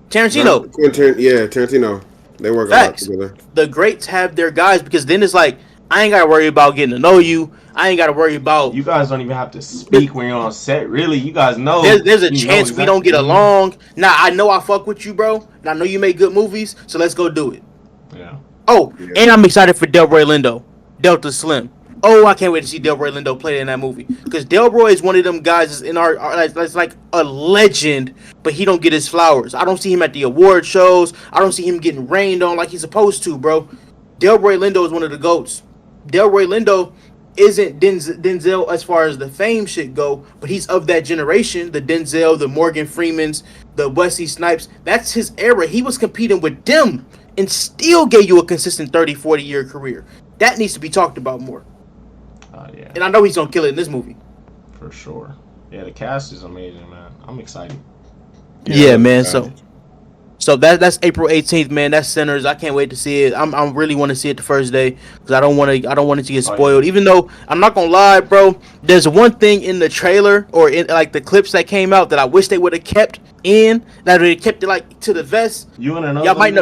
Tarantino. Tarantino. They work a lot together. The greats have their guys because then it's like, I ain't got to worry about getting to know you. I ain't got to worry about... You guys don't even have to speak when you're on set. Really, you guys know. There's a chance we don't get along. Nah, I know I fuck with you, bro. And I know you make good movies, so let's go do it. Yeah. Oh, and I'm excited for Delroy Lindo. Delta Slim. Oh, I can't wait to see Delroy Lindo play in that movie. Because Delroy is one of them guys in our that's like a legend, but he don't get his flowers. I don't see him at the award shows. I don't see him getting rained on like he's supposed to, bro. Delroy Lindo is one of the GOATs. Delroy Lindo isn't Denzel as far as the fame shit go, but he's of that generation. The Denzel, the Morgan Freemans, the Wesley Snipes. That's his era. He was competing with them and still gave you a consistent 30, 40-year career. That needs to be talked about more. Yeah. And I know he's gonna kill it in this movie. For sure. Yeah, the cast is amazing, man. I'm excited. Yeah, man. So that's April 18th, man. That's Sinners. I can't wait to see it. I'm really want to see it the first day because I don't want it to get spoiled. Even though I'm not gonna lie, bro. There's one thing in the trailer or in like the clips that came out that I wish they would have kept in. That they kept it like to the vest. You wanna know? Y'all might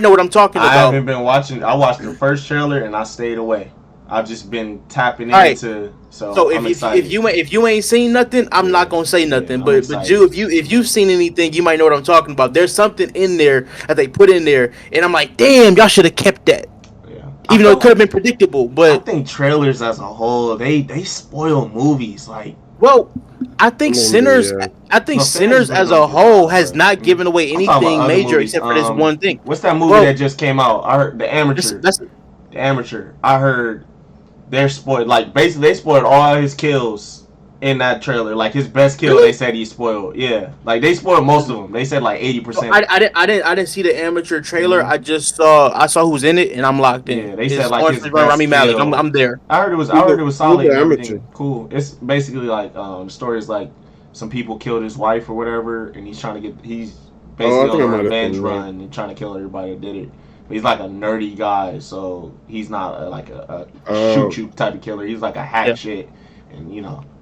know what I'm talking about. I haven't been watching. I watched the first trailer and I stayed away. I've just been tapping into. So if you ain't seen nothing, I'm not gonna say nothing. But Jew, if you've seen anything, you might know what I'm talking about. There's something in there that they put in there, and I'm like, damn, y'all should have kept that. Yeah. Even though it could have been predictable, but I think trailers as a whole, they spoil movies. Like, well, I think Sinners. Yeah. I think Sinners as a whole has not given away anything major except for this one thing. What's that movie that just came out? I heard The Amateur. The Amateur. I heard. They're spoiled. Like basically, they spoiled all his kills in that trailer. Like his best kill, they said he spoiled. Yeah, like they spoiled most of them. They said like 80%. I didn't see the Amateur trailer. I just saw who's in it, and I'm locked in. Yeah, they said like his best Rami Malek. I'm there. I heard it was solid. Amateur. Cool. It's basically like the story is like some people killed his wife or whatever, and he's basically on a revenge run and trying to kill everybody that did it. He's like a nerdy guy, so he's not like a shoot type of killer. He's like a hack shit, and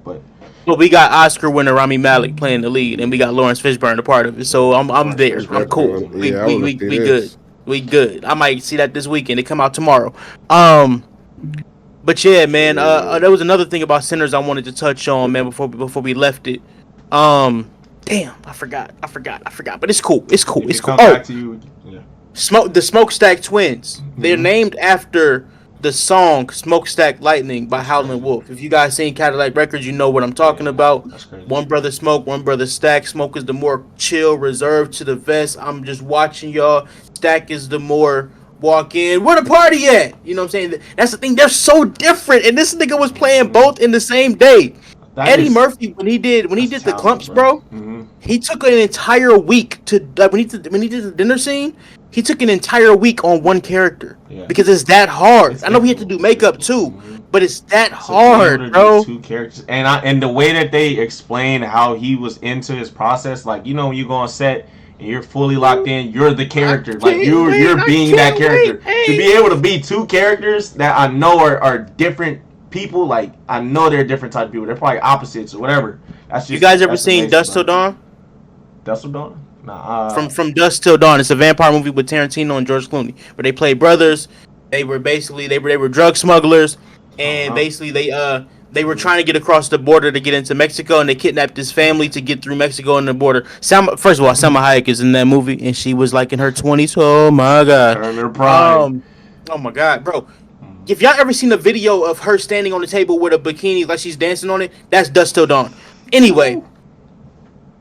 but. Well, we got Oscar winner Rami Malek playing the lead, and we got Lawrence Fishburne a part of it. So I'm there. I'm cool. We good. We good. I might see that this weekend. It come out tomorrow. But yeah, man. There was another thing about Sinners I wanted to touch on, man. Before we left it. Damn, I forgot. But it's cool. It's cool. Back to you. Yeah. The Smokestack Twins. They're named after the song Smokestack Lightning by Howlin' Wolf. If you guys seen Cadillac Records, you know what I'm talking about. One brother Smoke, one brother Stack. Smoke is the more chill, reserved to the vest. I'm just watching y'all. Stack is the more walk in. Where the party at? You know what I'm saying? That's the thing. They're so different. And this nigga was playing both in the same day. Eddie Murphy, when he did the clumps, bro, he took an entire week to when he did the dinner scene. He took an entire week on one character because it's that hard. I know he had to do makeup too, but it's that hard, bro. Two characters, and the way that they explain how he was into his process, like when you go on set and you're fully locked in, you're the character, like you're being that character. To be able to be two characters that I know are different people, like I know they're different type of people. They're probably opposites or whatever. That's just, you guys ever seen Dusk Till Dawn? Dusk Till Dawn? Nah. From Dusk Till Dawn. It's a vampire movie with Tarantino and George Clooney, where they play brothers. They were basically they were drug smugglers, and basically they were trying to get across the border to get into Mexico, and they kidnapped this family to get through Mexico and the border. First of all, Salma Hayek is in that movie, and she was like in her 20s. Oh my god. Her prime. Oh my god, bro. If y'all ever seen a video of her standing on the table with a bikini like she's dancing on it, that's Dust Till Dawn. Anyway,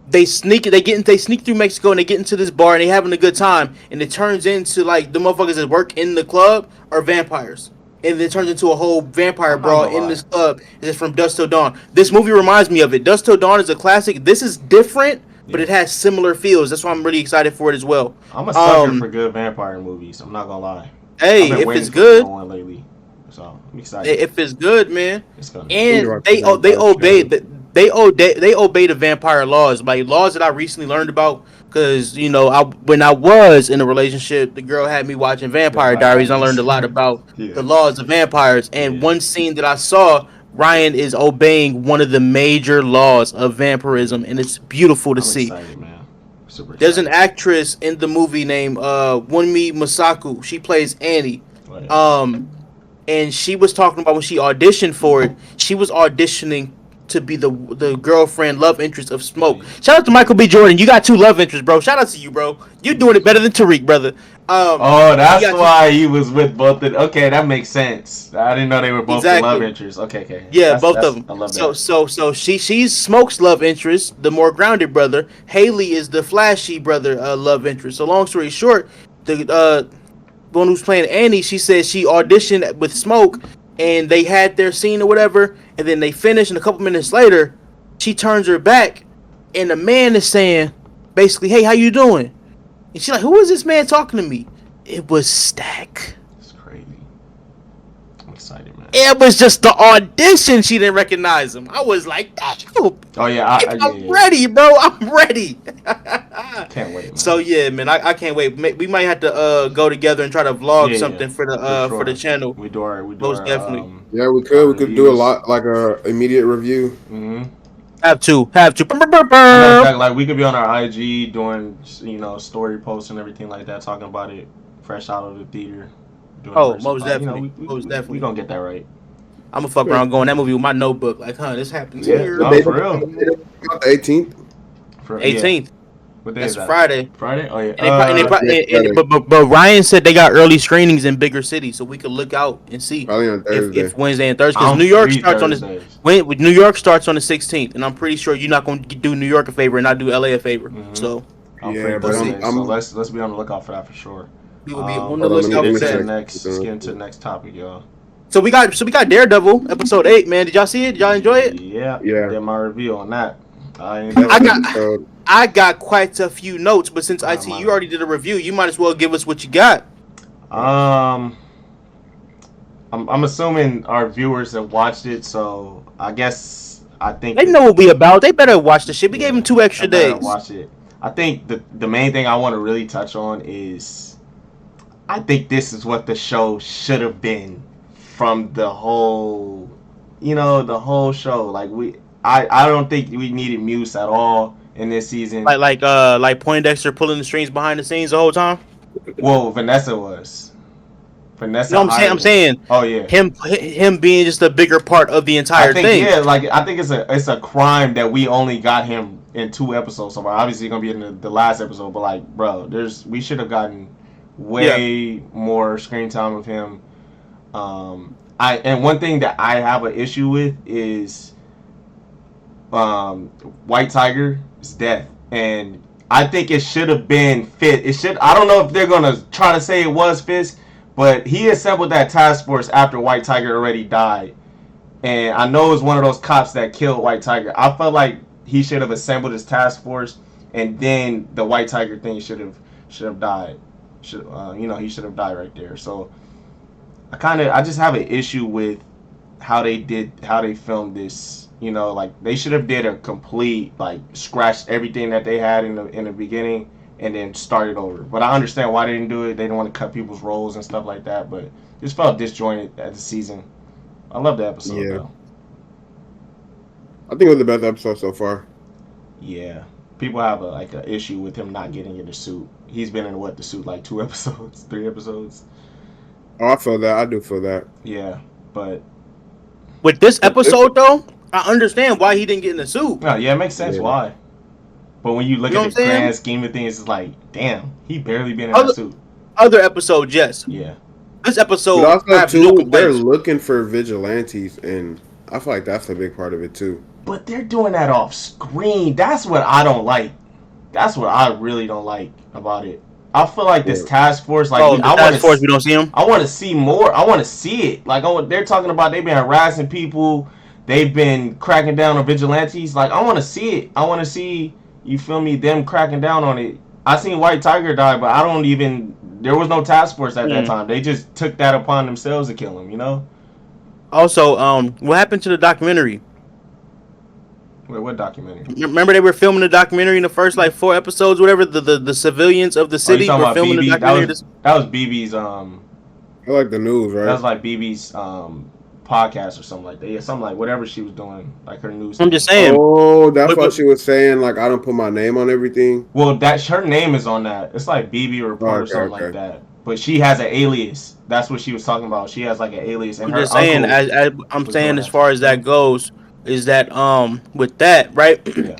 they sneak through Mexico and they get into this bar and they having a good time, and it turns into like the motherfuckers that work in the club are vampires. And it turns into a whole vampire brawl in this club. It's from Dust Till Dawn. This movie reminds me of it. Dust Till Dawn is a classic. This is different, but it has similar feels. That's why I'm really excited for it as well. I'm a sucker for good vampire movies. I'm not gonna lie. Hey, if it's good, lately, so I'm excited. If it's good, man, it's gonna and they obey the vampire laws, like laws that I recently learned about. Because when I was in a relationship, the girl had me watching Vampire Diaries. I learned a lot about the laws of vampires. And one scene that I saw, Ryan is obeying one of the major laws of vampirism, and it's beautiful to see. Excited, man. Super There's an actress in the movie named Wunmi Masaku. She plays Annie. And she was talking about when she auditioned for it, she was auditioning to be the girlfriend love interest of Smoke. Shout out to Michael B. Jordan. You got 2 love interests, bro. Shout out to you, bro. You're doing it better than Tariq, brother. That's why he was with both. Okay, that makes sense. I didn't know they were both the love interests. Okay. Yeah, both of them. I love that. So she's Smoke's love interest, the more grounded brother. Haley is the flashy brother love interest. So long story short, the one who's playing Annie, she says she auditioned with Smoke, and they had their scene or whatever, and then they finished, and a couple minutes later, she turns her back, and the man is saying, basically, hey, how you doing? And she's like, who is this man talking to me? It was Stack. It's crazy. I'm excited, man. It was just the audition. She didn't recognize him. I was like, oh, yeah. I'm ready, bro. I'm ready. Can't wait, man. So, yeah, man, I can't wait. We might have to go together and try to vlog something for the channel. We do our most definitely. Yeah, we could. We could do a lot, like a immediate review. Mm-hmm. Have to. Like we could be on our IG doing, story posts and everything like that, talking about it fresh out of the theater. Most definitely. Most definitely. We gonna get that right. I'm gonna fuck around going that movie with my notebook. Like, this happened here. No, for real. The 18th. 18th. What day That's is that? Friday. Friday? Oh yeah. But Ryan said they got early screenings in bigger cities, so we could look out and see Probably on Thursday. if Wednesday and Thursday. Because New York starts on New York starts on the 16th, and I'm pretty sure you're not going to do New York a favor and not do LA a favor. Mm-hmm. So let's be on the lookout for that for sure. We will be on the lookout for that. Let's get into the next topic, y'all. So we got Daredevil episode 8, man. Did y'all see it? Did y'all enjoy it? Yeah. Did my review on that. I got quite a few notes, but since you already did a review, you might as well give us what you got. I'm assuming our viewers have watched it, so I think they know what we about. They better watch the shit. We gave them 2 extra days. Watch it. I think the main thing I want to really touch on is I think this is what the show should have been from the whole, the whole show. Like I don't think we needed Muse at all in this season. Like Poindexter pulling the strings behind the scenes the whole time. Well, Vanessa was. Vanessa. No, I'm saying. Oh yeah. Him being just a bigger part of the entire thing. Yeah, like I think it's a crime that we only got him in 2 episodes. So obviously gonna be in the last episode, but like, bro, we should have gotten way more screen time with him. And one thing that I have an issue with is White Tiger's death, and I think it should have been Fisk. I don't know if they're gonna try to say it was Fisk, but he assembled that task force after White Tiger already died, and I know it was one of those cops that killed White Tiger. I felt like he should have assembled his task force, and then the White Tiger thing should have died. He should have died right there. So I just have an issue with how they filmed this. Like they should have did a complete, like, scratched everything that they had in the beginning and then started over. But I understand why they didn't do it. They didn't want to cut people's roles and stuff like that. But it just felt disjointed at the season. I love the episode though. I think it was the best episode so far. Yeah, people have a issue with him not getting in the suit. He's been in the suit like 2 episodes, 3 episodes. Oh, I feel that. I do feel that. Yeah, but with this episode though, I understand why he didn't get in the suit. No, yeah, it makes sense why. But when you look at the grand scheme of things, it's like, damn, he barely been in that suit. Other episodes, yes. Yeah. This episode, but also too, they're looking for vigilantes, and I feel like that's a big part of it too. But they're doing that off screen. That's what I don't like. That's what I really don't like about it. I feel like this task force, like task force, we don't see them. I want to see more. I want to see it. Like they're talking about they've been harassing people. They've been cracking down on vigilantes. Like I want to see it. I want to see, you feel me, them cracking down on it. I seen White Tiger die, but I don't even. There was no task force at that time. They just took that upon themselves to kill him. You know. Also, what happened to the documentary? Wait, what documentary? Remember they were filming the documentary in the first like 4 episodes, whatever. The civilians of the city were filming the documentary. That was BB's. I like the news, right? That was like BB's podcast or something like that. Yeah, something like whatever she was doing, like her news. I'm just saying. Oh, that's what she was saying. Like I don't put my name on everything. Well, her name is on that. It's like BB Report or something like that. But she has an alias. That's what she was talking about. She has like an alias. And I'm just saying. I'm saying as far as that goes, is that with that right? Yeah.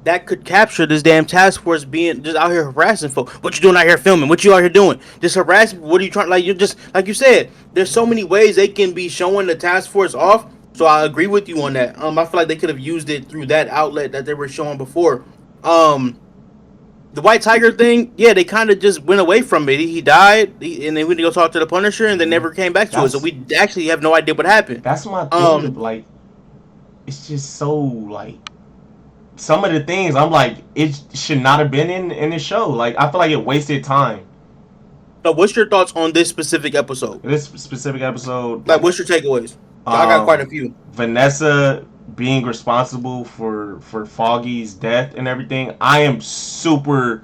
That could capture this damn task force being just out here harassing folks. What you doing out here filming? What you out here doing? Just harassing. What are you trying? Like you're just like you said. There's so many ways they can be showing the task force off. So I agree with you on that. I feel like they could have used it through that outlet that they were showing before. The White Tiger thing, yeah, they kind of just went away from it. He died, and they went to go talk to the Punisher, and they never came back to it. So we actually have no idea what happened. That's my thing. Like, it's just so like. Some of the things I'm like, it should not have been in the show. Like I feel like it wasted time. So what's your thoughts on this specific episode? This specific episode. Like what's your takeaways? I got quite a few. Vanessa being responsible for Foggy's death and everything. I am super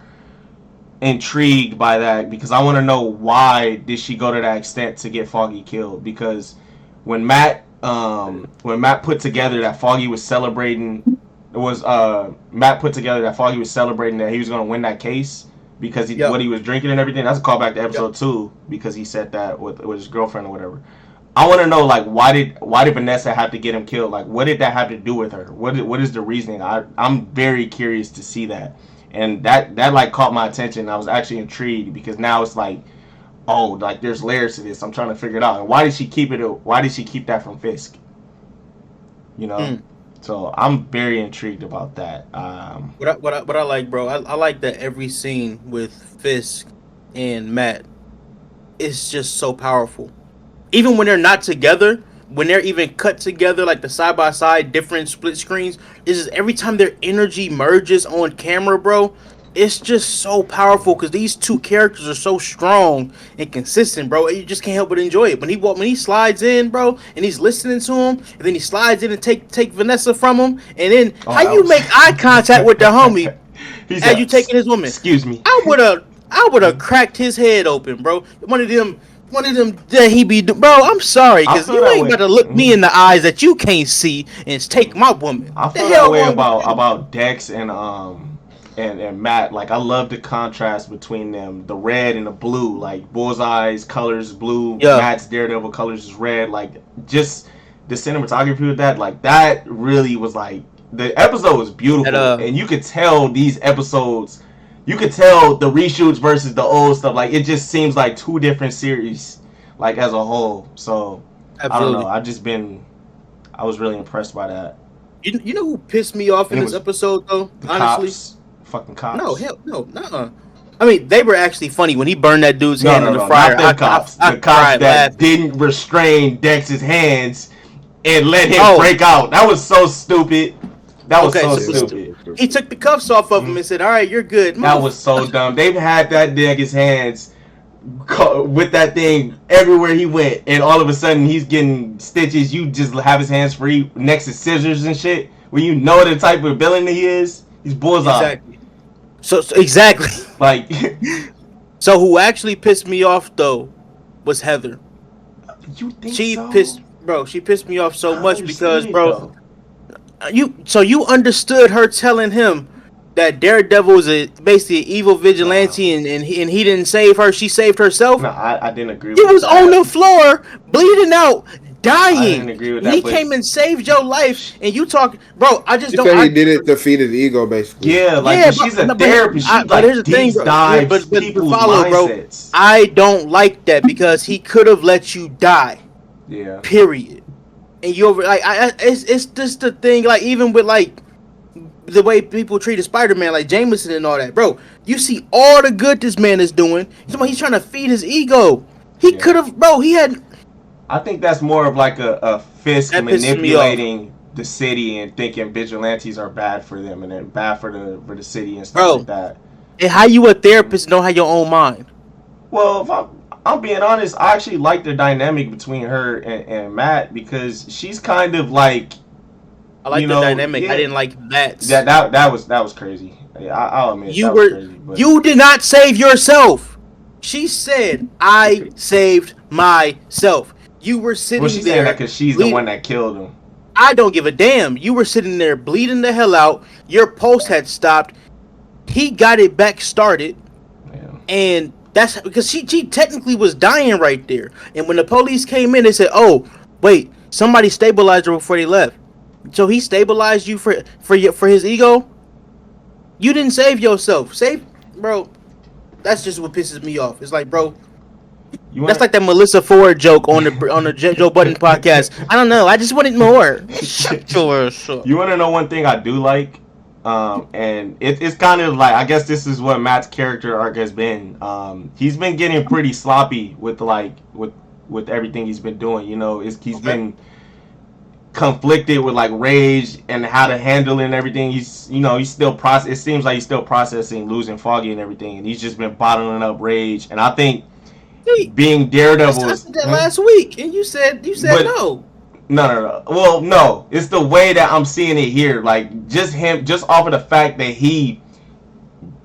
intrigued by that because I want to know why did she go to that extent to get Foggy killed? Because when Matt put together that Foggy was celebrating. It was Matt put together that Foggy was celebrating that he was going to win that case because what he was drinking and everything. That's a callback to episode 2 because he said that with his girlfriend or whatever. I want to know like why did Vanessa have to get him killed? Like what did that have to do with her? What is the reasoning? I'm very curious to see that, and that like caught my attention. I was actually intrigued because now it's like, oh, like there's layers to this. I'm trying to figure it out. And why did she keep it? Why did she keep that from Fisk? You know. So I'm very intrigued about that. What I like, bro, I like that every scene with Fisk and Matt is just so powerful. Even when they're not together, when they're even cut together, like the side by side, different split screens, is just every time their energy merges on camera, bro. It's just so powerful because these two characters are so strong and consistent, bro. You just can't help but enjoy it. When he slides in, bro, and he's listening to him, and then he slides in and take Vanessa from him, and then how you make eye contact with the homie as you taking his woman? Excuse me. I would have cracked his head open, bro. One of them that he be bro. I'm sorry because you ain't got to look me in the eyes that you can't see and take my woman. I feel that way about Dex and Matt. Like I love the contrast between them, the red and the blue. Like Bullseye's colors blue, Matt's Daredevil colors is red. Like just the cinematography with that, like that really was like the episode was beautiful, and you could tell these episodes. You could tell the reshoots versus the old stuff. Like it just seems like 2 different series, like as a whole. So absolutely. I don't know. I was really impressed by that. You know who pissed me off in this episode though? Honestly. Cops. Fucking cops. No, hell no, nuh-uh. I mean, they were actually funny when he burned that dude's hand in the fryer. Not the cops. The cops that didn't restrain Dex's hands and let him break out. That was so stupid. That was so stupid. He took the cuffs off of him and said, "All right, you're good." That was so dumb. They've had that nigga's hands with that thing everywhere he went, and all of a sudden he's getting stitches. You just have his hands free next to scissors and shit. When you know the type of villain he is, he's Bullseye. Exactly. So exactly. Like, so who actually pissed me off though was Heather. You think she so? She pissed me off so much because, bro, you understood her telling him, that Daredevil is basically an evil vigilante, and he didn't save her. She saved herself. No, I didn't agree. He with was that. on the floor, bleeding out, dying. I didn't agree with that. He came and saved your life, and you talk, bro. I just don't. He did it to feed his ego, basically. Yeah, like she's a therapist. She but here's the thing, bro. Dives but people's follow, mindsets. Bro. I don't like that because he could have let you die. Yeah. Period. And you over it's just the thing. Like even with like the way people treated Spider-Man, like Jameson and all that, bro. You see all the good this man is doing. He's trying to feed his ego. He could have, bro. He had. I think that's more of like a Fisk manipulating the city and thinking vigilantes are bad for them and then bad for the city and stuff like that. And how you a therapist don't have your own mind? Well, if I'm being honest, I actually like the dynamic between her and Matt because she's kind of like. I like the dynamic. Yeah. I didn't like that. That was crazy. I'll admit you that was crazy. But. You did not save yourself. She said, "I saved myself." You were sitting there. Well, she's saying that because she's the one that killed him. I don't give a damn. You were sitting there bleeding the hell out. Your pulse had stopped. He got it back started, and that's because she technically was dying right there. And when the police came in, they said, "Oh, wait, somebody stabilized her before they left." So he stabilized you for his ego. You didn't save yourself. Bro. That's just what pisses me off. It's like, bro, that's like that Melissa Ford joke on the Joe Budden podcast. I don't know. I just wanted more. You want to know one thing I do like, and it's kind of like I guess this is what Matt's character arc has been. He's been getting pretty sloppy with everything he's been doing. You know, he's been conflicted with like rage and how to handle it and everything. He's still it seems like he's still processing losing Foggy and everything, and he's just been bottling up rage. And I think being Daredevil I said that last week, and you said no. No. Well, no, it's the way that I'm seeing it here. Like just off of the fact that he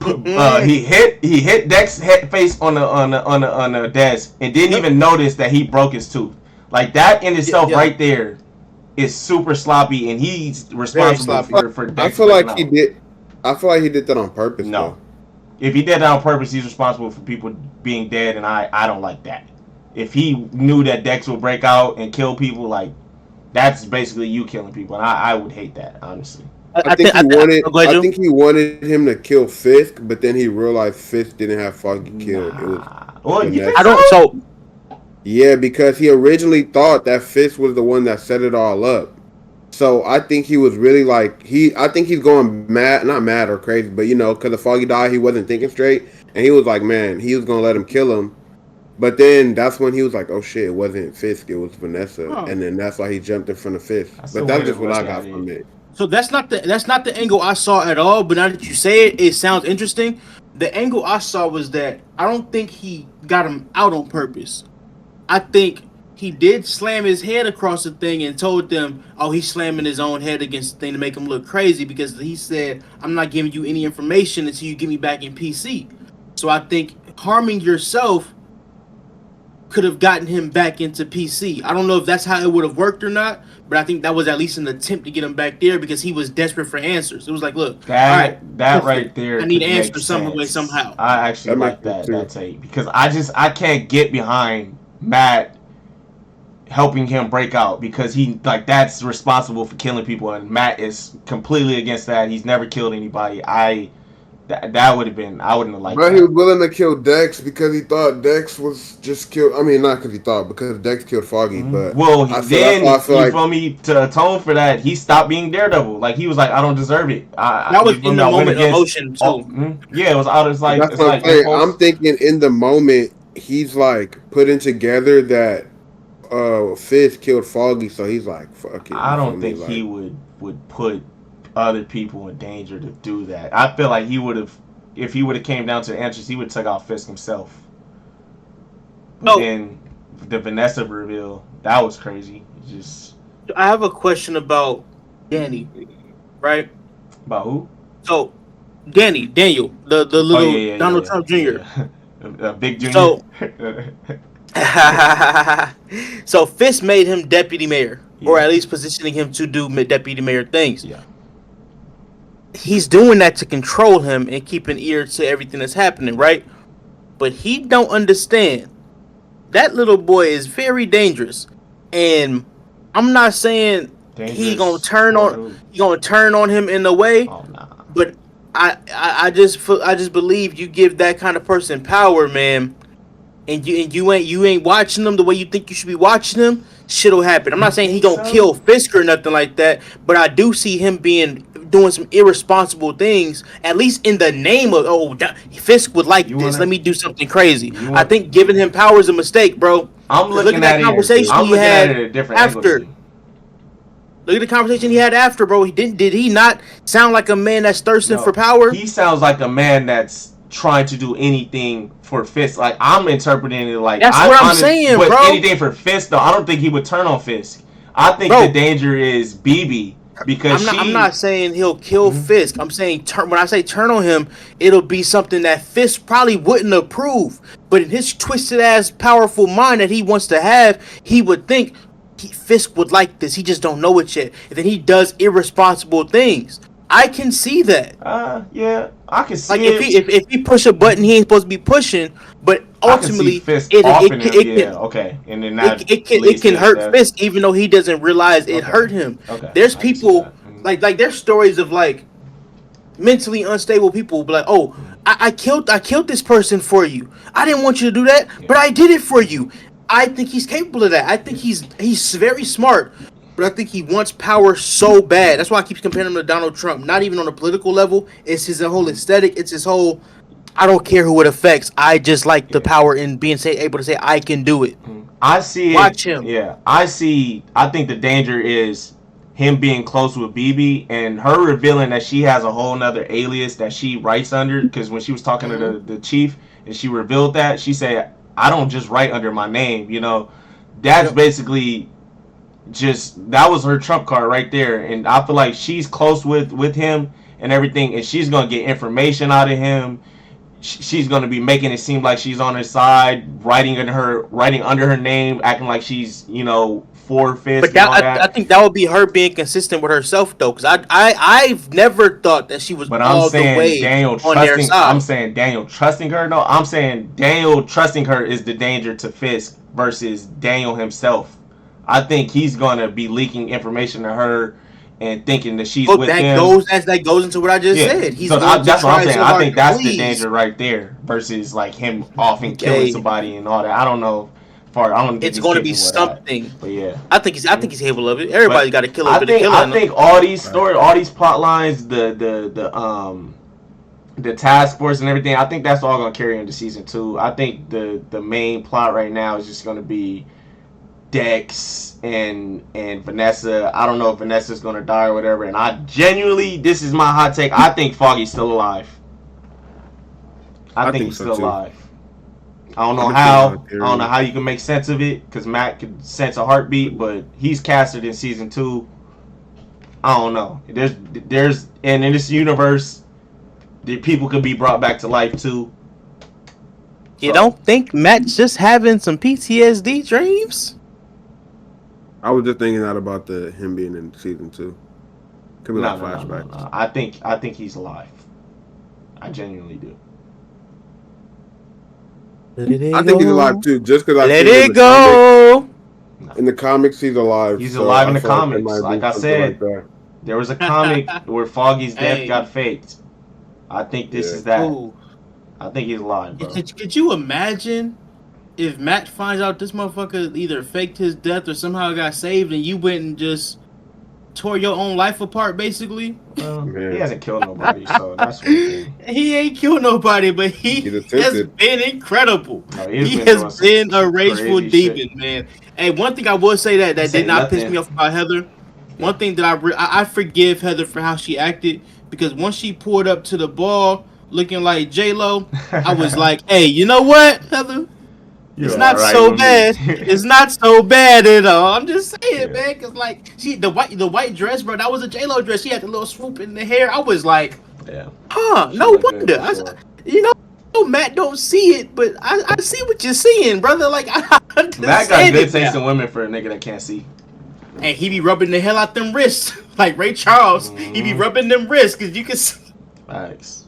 hit Dex's face on the desk and didn't even notice that he broke his tooth. Like that in itself right there. Is super sloppy, and he's responsible for Dex. I feel like he did that on purpose. No, though. If he did that on purpose, he's responsible for people being dead, and I don't like that. If he knew that Dex would break out and kill people, like that's basically you killing people, and I would hate that, honestly. I think he wanted him to kill Fisk, but then he realized Fisk didn't have Foggy killed. Yeah, because he originally thought that Fisk was the one that set it all up. So I think he was really like I think he's going mad, not mad or crazy, but because the Foggy died, he wasn't thinking straight, and he was like, man, he was gonna let him kill him. But then that's when he was like, oh shit, it wasn't Fisk, it was Vanessa, and then that's why he jumped in front of Fisk. But that's just what I got from it. So that's not the angle I saw at all. But now that you say it, it sounds interesting. The angle I saw was that I don't think he got him out on purpose. I think he did slam his head across the thing and told them, oh, he's slamming his own head against the thing to make him look crazy because he said, I'm not giving you any information until you get me back in PC. So I think harming yourself could have gotten him back into PC. I don't know if that's how it would have worked or not, but I think that was at least an attempt to get him back there because he was desperate for answers. It was like, look, that right there, I need answers some way, somehow. I actually like that take because I can't get behind Matt helping him break out because that's responsible for killing people, and Matt is completely against that. He's never killed anybody. That would have been, I wouldn't have liked that. He was willing to kill Dex because he thought Dex was just killed. I mean, not because he thought, because Dex killed Foggy. But for me to atone for that, he stopped being Daredevil. Like he was like, I don't deserve it. That was in the moment emotion too. Yeah, it was out. It's like I'm thinking in the moment. He's like putting together that Fisk killed Foggy, so he's like, fuck it. I don't think he would put other people in danger to do that. I feel like he would have, if he would have came down to the answers, he would have took out Fisk himself. But then the Vanessa reveal, that was crazy. I have a question about Danny, right? About who? So Daniel, the little Donald Trump Jr. Big Junior. So Fisk made him deputy mayor, or at least positioning him to do deputy mayor things. Yeah. he's doing that to control him and keep an ear to everything that's happening, right? But he don't understand that little boy is very dangerous, and I'm not saying he gonna turn on him in a way, but I just believe you give that kind of person power, man, and you ain't watching them the way you think you should be watching them. Shit'll happen. I'm not saying he gonna kill Fisk or nothing like that, but I do see him doing some irresponsible things, at least in the name of Fisk would like this. Let me do something crazy. I think giving him power is a mistake, bro. I'm looking at the conversation he had at a different after. Look at the conversation he had after, bro. Did he not sound like a man that's thirsting for power? He sounds like a man that's trying to do anything for Fisk. Like, I'm interpreting it like that's what I'm saying, but bro. Anything for Fisk, though. I don't think he would turn on Fisk. I think the danger is BB. Because I'm not saying he'll kill Fisk. I'm saying when I say turn on him, it'll be something that Fisk probably wouldn't approve. But in his twisted ass powerful mind that he wants to have, he would think Fisk would like this. He just don't know it yet. And then he does irresponsible things. I can see that. Yeah, I can see it. If he push a button he ain't supposed to be pushing, but ultimately it can hurt Fisk even though he doesn't realize it hurt him. There's people like there's stories of like mentally unstable people be like, oh, I killed this person for you. I didn't want you to do that, but I did it for you. I think he's capable of that. I think he's very smart. But I think he wants power so bad. That's why I keep comparing him to Donald Trump. Not even on a political level. It's his whole aesthetic. It's his whole, I don't care who it affects. I just like the power in being able to say, I can do it. I see Watch him. Yeah. I think the danger is him being close with BB and her revealing that she has a whole nother alias that she writes under. Because when she was talking to the chief and she revealed that, she said, I don't just write under my name. You know, that's basically... that was her trump card right there, and I feel like she's close with him and everything, and she's gonna get information out of him. She's gonna be making it seem like she's on his side, writing under her name, acting like she's for Fisk. But I think that would be her being consistent with herself though, because I've never thought that she was all the way on their side. I'm saying Daniel trusting her. No, I'm saying Daniel trusting her is the danger to Fisk versus Daniel himself. I think he's gonna be leaking information to her and thinking that she's with him. That goes into what I just said. That's what I'm saying. I think that's the danger right there versus like him off and killing somebody and all that. I don't know. It's going to be something. But yeah, I think he's capable of it. Everybody's got to kill him. I think all these stories, all these plot lines, the task force and everything. I think that's all gonna carry into season 2. I think the main plot right now is just gonna be Dex and Vanessa. I don't know if Vanessa's gonna die or whatever, and I genuinely, this is my hot take, I think Foggy's still alive. I think he's still alive. I don't know how you can make sense of it, because Matt could sense a heartbeat, but he's casted in season 2. I don't know. There's and in this universe, the people could be brought back to life too. You don't think Matt's just having some PTSD dreams? I was just thinking that about him being in season 2. Could be like flashbacks. No. I think he's alive. I genuinely do. I think he's alive too. Just because I let it go. In the comics, he's alive. He's alive in the comics. Like I said, there was a comic where Foggy's death got faked. I think this is that. Ooh. I think he's alive, bro. Could you imagine if Matt finds out this motherfucker either faked his death or somehow got saved, and you went and just tore your own life apart, basically? He hasn't killed nobody, so that's what he ain't killed nobody, but he has been incredible. No, he has been a rageful demon, man. Hey, one thing I will say that did not piss me off about Heather. One thing that I forgive Heather for how she acted, because once she pulled up to the ball looking like J-Lo, I was like, hey, you know what, Heather? It's not so bad. It's not so bad at all. I'm just saying, man, because like the white dress, bro, that was a J-Lo dress. She had the little swoop in the hair. I was like, no wonder. Matt don't see it, but I see what you're seeing, brother. Like, I understand. Matt got good taste in women for a nigga that can't see. And he be rubbing the hell out them wrists Like Ray Charles, he be rubbing them wrists because you can. Facts.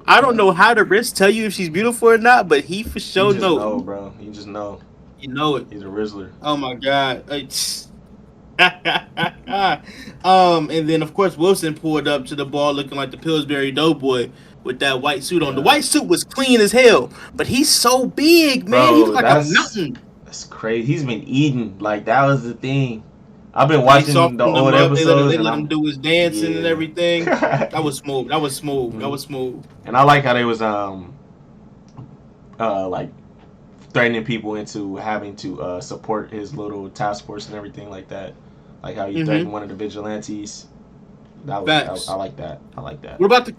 I don't know how the wrists tell you if she's beautiful or not, but he for sure knows. Know, bro. You just know. You know it. He's a Rizzler. Oh my god. And then of course Wilson pulled up to the ball looking like the Pillsbury Doughboy with that white suit on. The white suit was clean as hell, but he's so big, man. Bro, he looks like a mountain. That's crazy. He's been eating. Like, that was the thing. I've been watching the old episodes. They let him do his dancing and everything. That was smooth. That was smooth. And I like how they was like threatening people into having to support his little task force and everything like that. Like how he threatened one of the vigilantes. I like that.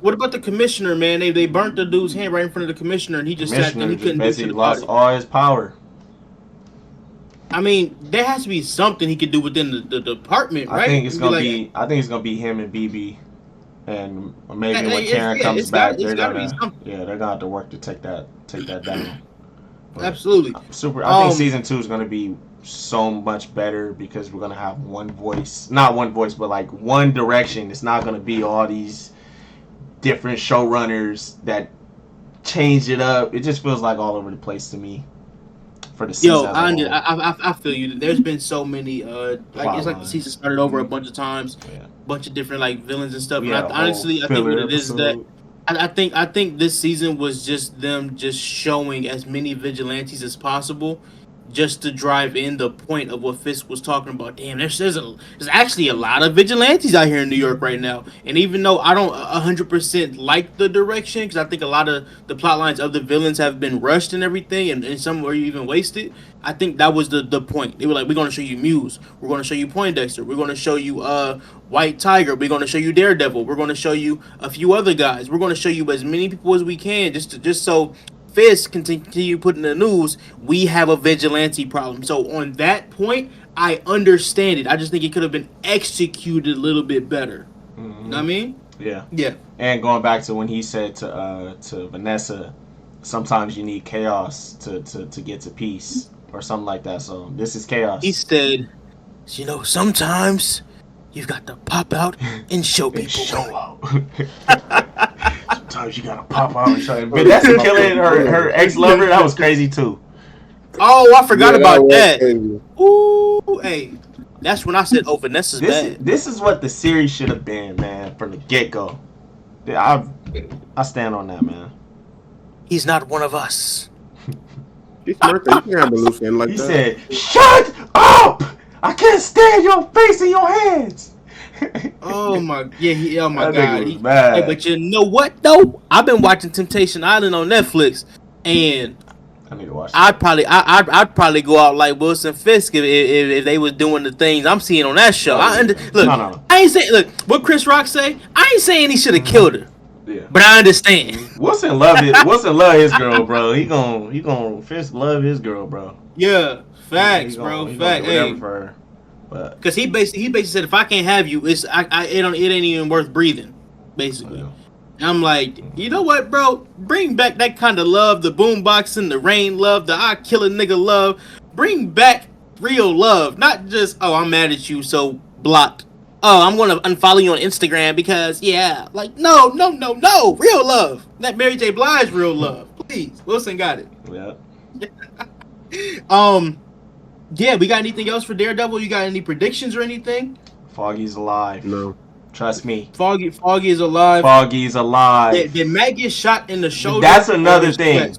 What about the commissioner, man? They burnt the dude's hand right in front of the commissioner, and he just sat there. He couldn't do shit. Lost all his power. I mean, there has to be something he could do within the department, right? I think it's gonna be him and BB, and maybe when Karen comes back, they're gonna have to work to take that down. But absolutely. I think season 2 is gonna be so much better because we're gonna have not one voice, but like one direction. It's not gonna be all these different showrunners that change it up. It just feels like all over the place to me. For the season I feel you. There's been so many it's like the season started over a bunch of times, bunch of different like villains and stuff. Yeah, and I think what it is that I think this season was just them just showing as many vigilantes as possible, just to drive in the point of what Fisk was talking about. Damn, there's actually a lot of vigilantes out here in New York right now. And even though I don't 100% like the direction, because I think a lot of the plot lines of the villains have been rushed and everything, and some were even wasted, I think that was the point. They were like, we're going to show you Muse, we're going to show you Poindexter, we're going to show you White Tiger, we're going to show you Daredevil, we're going to show you a few other guys, we're going to show you as many people as we can, just so Fisk continue putting in the news, we have a vigilante problem. So on that point, I understand it. I just think it could have been executed a little bit better. You know what I mean? Yeah. Yeah. And going back to when he said to Vanessa, sometimes you need chaos to get to peace or something like that. So this is chaos. He said, sometimes you've got to pop out and show people. Sometimes you gotta pop out and show him. But that's killing her ex-lover. That was crazy too. Oh, I forgot about that. Ooh, hey, that's when I said, "Oh, Vanessa's bad." This is what the series should have been, man, from the get-go. I stand on that, man. He's not one of us. He said, "Shut up! I can't stand your face in your hands." Oh my god! Hey, bad. but you know what though? I've been watching Temptation Island on Netflix, and I need to watch. I'd probably go out like Wilson Fisk if they was doing the things I'm seeing on that show. I ain't saying what Chris Rock say. I ain't saying he should have killed her. Yeah. But I understand. Wilson love it. Wilson love his girl, bro. He gon' Fisk love his girl, bro. Yeah, facts, bro. Facts. Hey. For her. Because he basically said, if I can't have you, it ain't even worth breathing, basically. And I'm like, you know what, bro? Bring back that kind of love, the boomboxing, the rain love, the I kill a nigga love. Bring back real love, not just, oh, I'm mad at you, so blocked. Oh, I'm gonna unfollow you on Instagram because like no, real love. That Mary J. Blige real love, please. Wilson got it. Yeah. Yeah, we got anything else for Daredevil? You got any predictions or anything? Foggy's alive. No. Trust me. Foggy is alive. Foggy's alive. Did Matt get shot in the shoulder? That's another thing.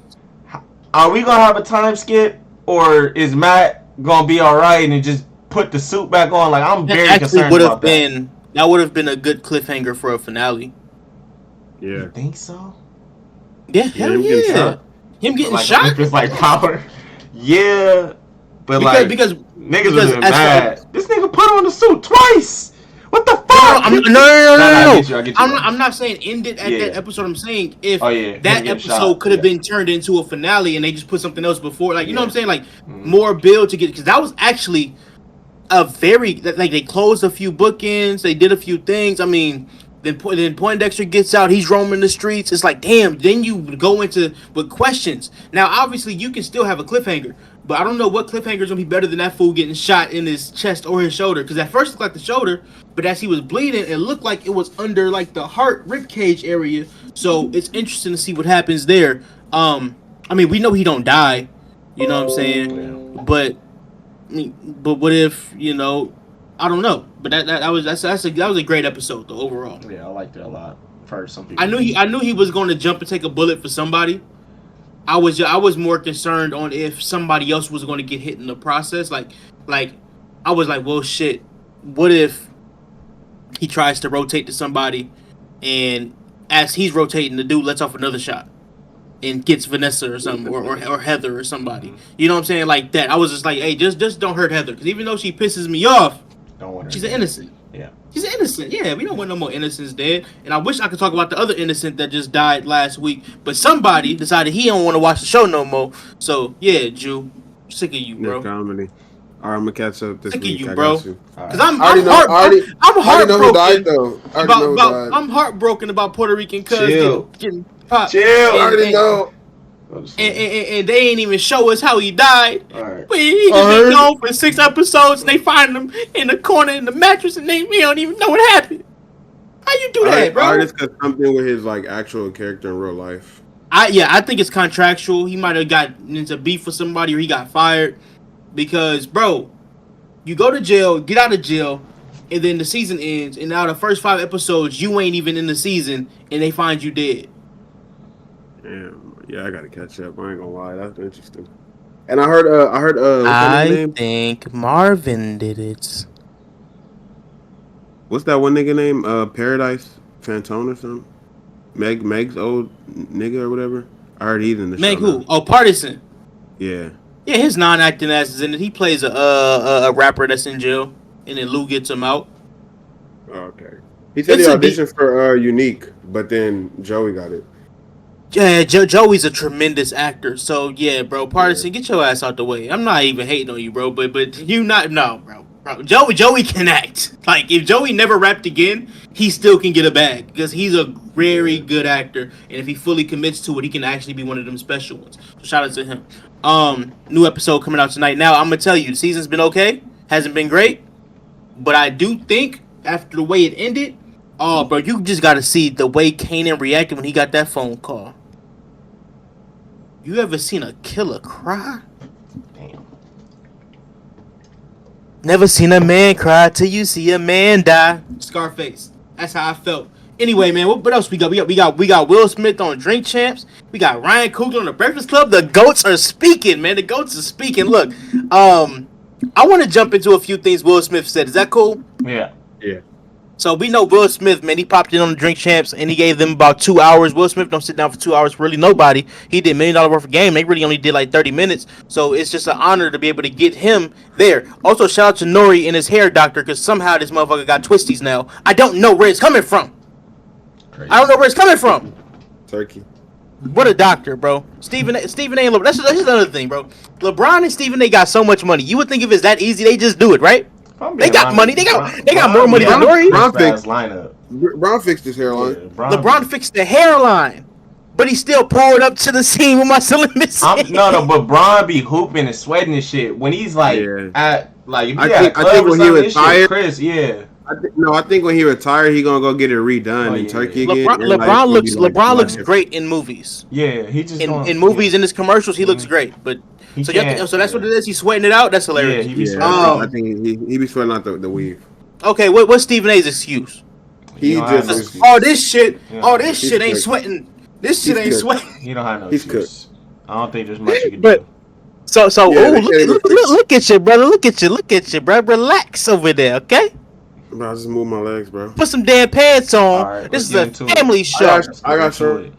Are we going to have a time skip? Or is Matt going to be all right and just put the suit back on? Like, I'm very concerned about that. That would have been a good cliffhanger for a finale. Yeah. You think so? Yeah, hell yeah. Him getting shot? If it's like power. Yeah. But because niggas was mad. This nigga put on the suit twice. What the fuck? No. I'm not saying end it at that episode. I'm saying if that episode could have been turned into a finale and they just put something else before, like you know what I'm saying, like more build to get, because that was actually a very like they closed a few bookends, they did a few things. I mean, Then Poindexter gets out. He's roaming the streets. It's like, damn. Then you go into with questions. Now, obviously, you can still have a cliffhanger, but I don't know what cliffhanger is gonna be better than that fool getting shot in his chest or his shoulder. Because at first it looked like the shoulder, but as he was bleeding, it looked like it was under like the heart rib cage area. So it's interesting to see what happens there. I mean, we know he don't die. You know what I'm saying? But what if, you know? I don't know, but that was a great episode though overall. Yeah, I liked it a lot. For some people, I knew he was going to jump and take a bullet for somebody. I was more concerned on if somebody else was going to get hit in the process. Like I was like, well, shit. What if he tries to rotate to somebody, and as he's rotating, the dude lets off another shot and gets Vanessa or something, or Heather or somebody. You know what I'm saying? Like that. I was just like, hey, just don't hurt Heather, because even though she pisses me off, she's an innocent. Yeah. She's an innocent. Yeah, we don't want no more innocents dead. And I wish I could talk about the other innocent that just died last week. But somebody decided he don't want to watch the show no more. So, yeah, Jew. Sick of you, bro. Comedy. All right, I'm going to catch up this week. Sick of you, bro. Because I'm heartbroken about Puerto Rican cuz getting popped. Chill. I already know. And they ain't even show us how he died. Right. He just been gone for 6 episodes, and they find him in the corner in the mattress, and we don't even know what happened. How you do that, bro? Artist got something with his like actual character in real life. I think it's contractual. He might have got into beef with somebody, or he got fired. Because, bro, you go to jail, get out of jail, and then the season ends, and now the first 5 episodes, you ain't even in the season, and they find you dead. Yeah, I gotta catch up. I ain't gonna lie, that's interesting. And I heard. I think Marvin did it. What's that one nigga name? Paradise Fantone or something? Meg's old nigga or whatever. I heard he's in the show. Meg who? Oh, Partisan. Yeah. Yeah, his non-acting ass is in it. He plays a rapper that's in jail, and then Lou gets him out. Okay. He said he auditioned for Unique, but then Joey got it. Yeah, Joey's a tremendous actor. So yeah, bro, Partisan, get your ass out the way. I'm not even hating on you, bro, but you bro. Joey can act. Like if Joey never rapped again, he still can get a bag because he's a very good actor, and if he fully commits to it, he can actually be one of them special ones. So shout out to him. New episode coming out tonight. Now I'm gonna tell you, the season's been okay, hasn't been great, but I do think after the way it ended, oh, bro, you just gotta see the way Kanan reacted when he got that phone call. You ever seen a killer cry? Damn. Never seen a man cry till you see a man die. Scarface. That's how I felt. Anyway, man, what else we got? We got Will Smith on Drink Champs. We got Ryan Coogler on the Breakfast Club. The GOATs are speaking, man. The GOATs are speaking. Look, I want to jump into a few things Will Smith said. Is that cool? Yeah. So we know Will Smith, man. He popped in on the Drink Champs and he gave them about 2 hours. Will Smith don't sit down for 2 hours for really nobody. He did $1 million worth of game. They really only did like 30 minutes. So it's just an honor to be able to get him there. Also, shout out to Nori and his hair doctor because somehow this motherfucker got twisties now. I don't know where it's coming from. Crazy. I don't know where it's coming from. Turkey. What a doctor, bro. Stephen A. and LeBron. That's another thing, bro. LeBron and Stephen A. got so much money. You would think if it's that easy, they just do it, right? They got money. They got more money than Nori. Bron fixed his hairline. Yeah, LeBron fixed the hairline, but he still pulled up to the scene with Marcelo missing. No, but Bron be hooping and sweating and shit when he's like at like if he I think when he retired, Chris, I think when he retired, he gonna go get it redone in Turkey again. LeBron looks great in movies. Yeah, he just in movies in his commercials he looks great, but. So that's what it is. He's sweating it out. That's hilarious. I think he be sweating out the weave. Okay, what's Stephen A.'s excuse? This shit ain't sweating. This shit ain't sweating. You don't have no excuse. Cooked. I don't think there's much you can do. Look at you, brother. Look at you, bro. Relax over there, okay? Bro, I just move my legs, bro. Put some damn pants on. Right, this is a family show. I got short.